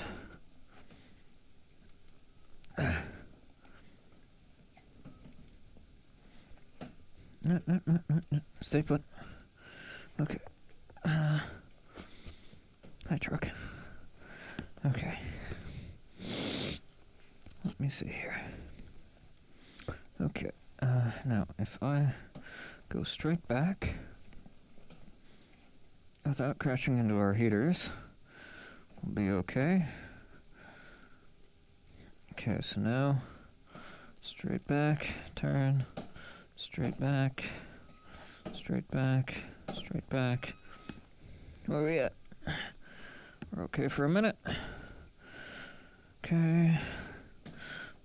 No. Stay put. Okay. Hi, truck. Okay. Let me see here. Okay. Now, if I go straight back without crashing into our heaters, we'll be okay. Okay, so now, straight back, turn, straight back, straight back, straight back. Where are we at? We're okay for a minute. Okay.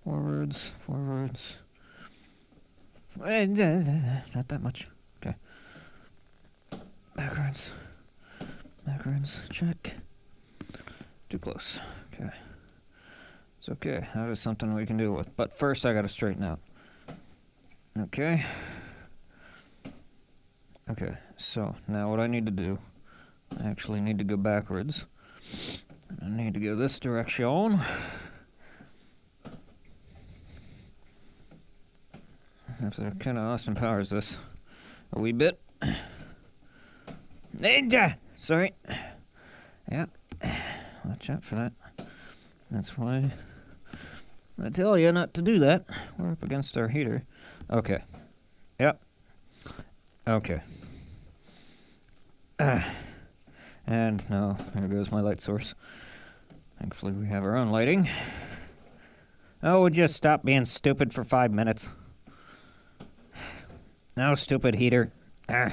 Forwards. Not that much. Okay. Backwards. Check. Too close. Okay. It's okay. That is something we can deal with. But first I gotta straighten out. Okay. Okay, so now what I need to do, I actually need to go backwards. I need to go this direction. I have to kind of Austin Powers this a wee bit. Ninja! Sorry. Yeah. Watch out for that. That's why I tell you not to do that. We're up against our heater. Okay. Yep. Okay. And now, there goes my light source. Thankfully, we have our own lighting. Oh, would you stop being stupid for 5 minutes? No, stupid heater. Ah.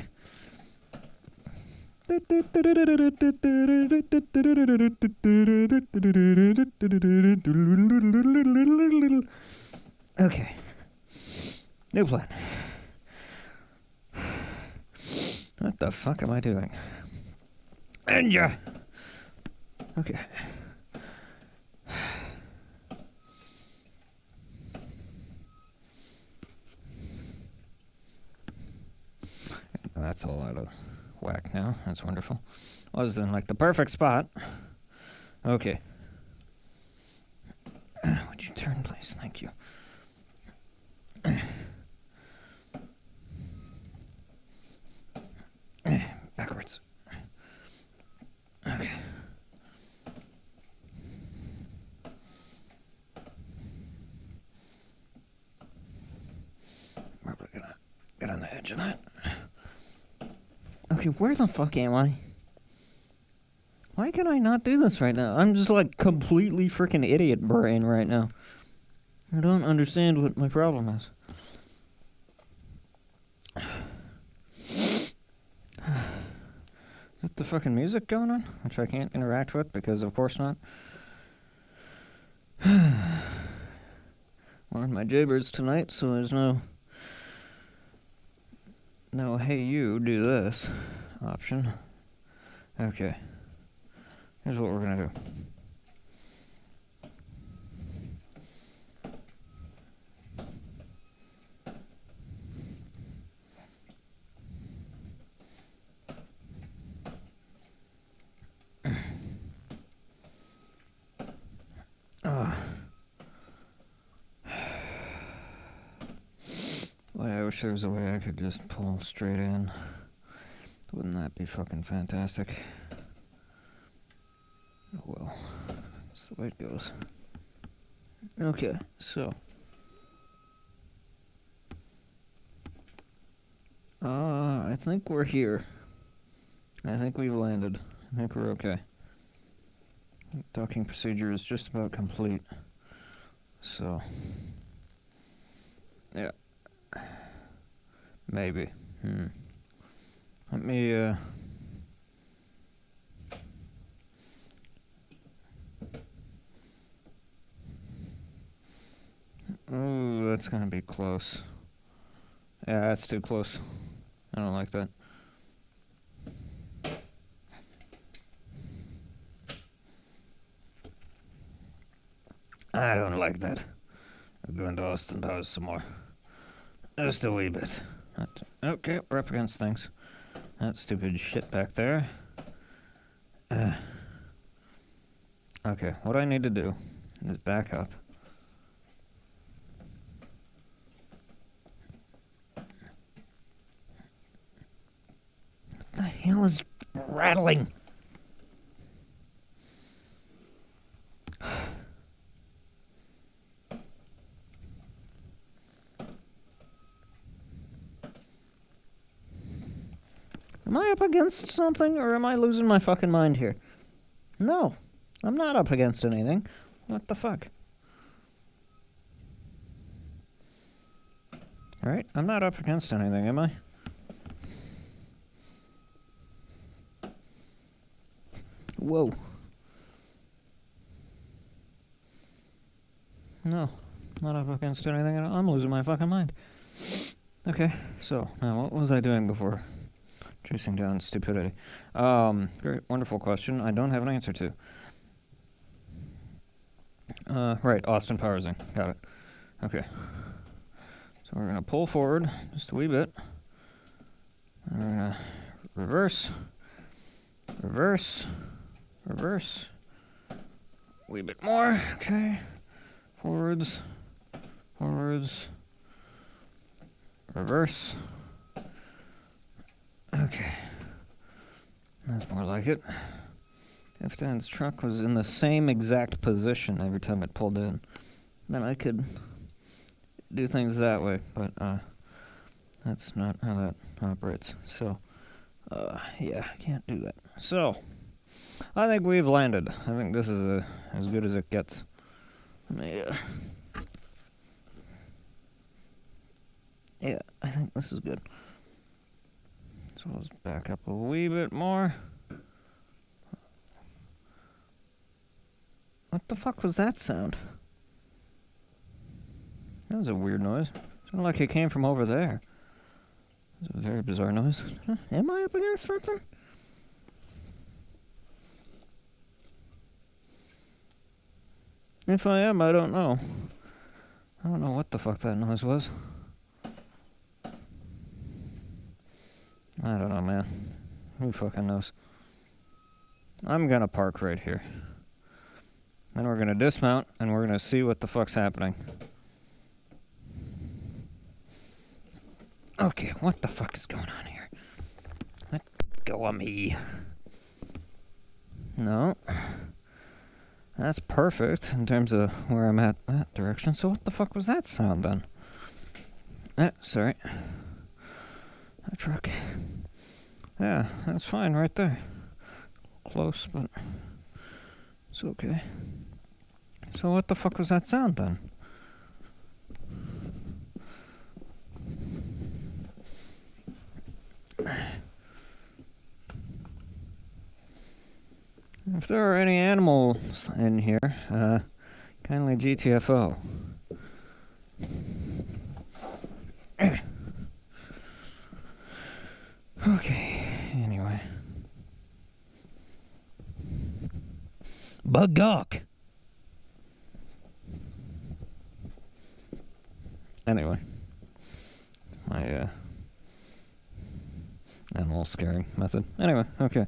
Okay. New plan. What the fuck am I doing? Ninja! Okay. That's all out of whack now. That's wonderful. Was in like the perfect spot. Okay. Would you turn, please? Thank you. Backwards. Okay. Probably gonna get on the edge of that. Okay, where the fuck am I? Why can I not do this right now? I'm just like completely freaking idiot brain right now. I don't understand what my problem is. Is that the fucking music going on? Which I can't interact with because of course not. Wearing my jaybirds tonight, so there's no hey you do this option. Okay. Here's what we're gonna do. Boy, I wish there was a way I could just pull straight in. Wouldn't that be fucking fantastic? Oh well, that's the way it goes. Okay, so. I think we're here. I think we've landed. I think we're okay. Docking procedure is just about complete. So. Yeah. Maybe. Let me, ooh, that's gonna be close. Yeah, that's too close. I don't like that. I don't like that. I'm going to Austin Powers some more. Just a wee bit. Okay, we're up against things. That stupid shit back there. Okay, what I need to do is back up. What the hell is rattling? Am I up against something, or am I losing my fucking mind here? No, I'm not up against anything. What the fuck? Alright, I'm not up against anything, am I? Whoa. No, not up against anything at all. I'm losing my fucking mind. Okay, so, now what was I doing before? Chasing down stupidity. Great, wonderful question. I don't have an answer to. Right, Austin Powersing. Got it. Okay. So we're gonna pull forward just a wee bit. We're gonna reverse, reverse, reverse. A wee bit more. Okay. Forwards, forwards, reverse. Okay. That's more like it. If Dan's truck was in the same exact position every time it pulled in, then I could do things that way, but that's not how that operates. So, yeah, I can't do that. So, I think we've landed. I think this is as good as it gets. Yeah, I think this is good. So let's back up a wee bit more. What the fuck was that sound? That was a weird noise. It sounded like it came from over there. It was a very bizarre noise. Am I up against something? If I am, I don't know. I don't know what the fuck that noise was. I don't know, man. Who fucking knows? I'm gonna park right here. Then we're gonna dismount, and we're gonna see what the fuck's happening. Okay, what the fuck is going on here? Let go of me. No. That's perfect in terms of where I'm at that direction. So what the fuck was that sound then? Sorry. A truck. Yeah, that's fine right there. Close, but it's okay. So what the fuck was that sound then? If there are any animals in here, kindly GTFO. Okay, anyway. Bugawk. Anyway. My, animal scaring method. Anyway, okay.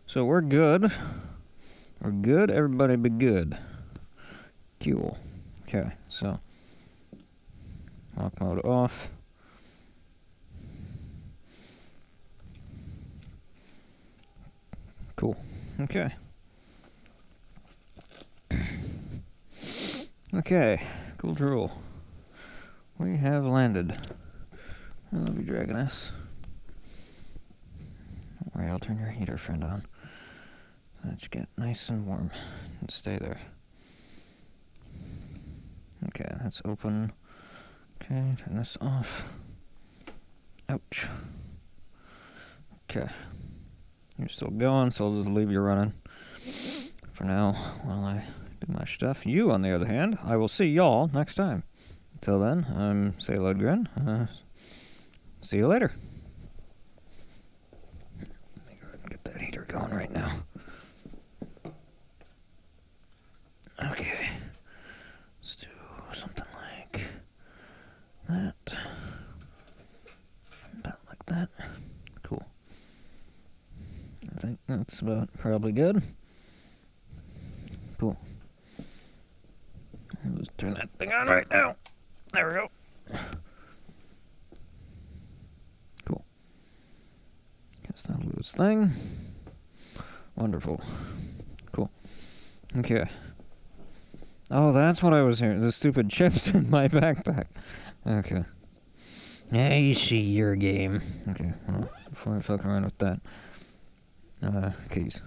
So we're good. We're good. Everybody be good. Cool. Okay, so. Lock mode off. Cool. Okay. Okay. Cool drool. We have landed. I love you, Dragoness. Don't worry, I'll turn your heater friend on. Let you get nice and warm and stay there. Okay, that's open. Okay, turn this off. Ouch. Okay. You're still going, so I'll just leave you running for now while I do my stuff. You, on the other hand, I will see y'all next time. Until then, I'm SailodeGrenn. See you later. Let me go ahead and get that heater going right now. Okay. Let's do something like that. About like that. Cool. I think that's about probably good. Cool. Let's turn that thing on right now. There we go. Cool. Guess that'll do its thing. Wonderful. Cool. Okay. Oh, that's what I was hearing. The stupid chips in my backpack. Okay. I see your game. Okay, well, before I fuck around with that. Keys.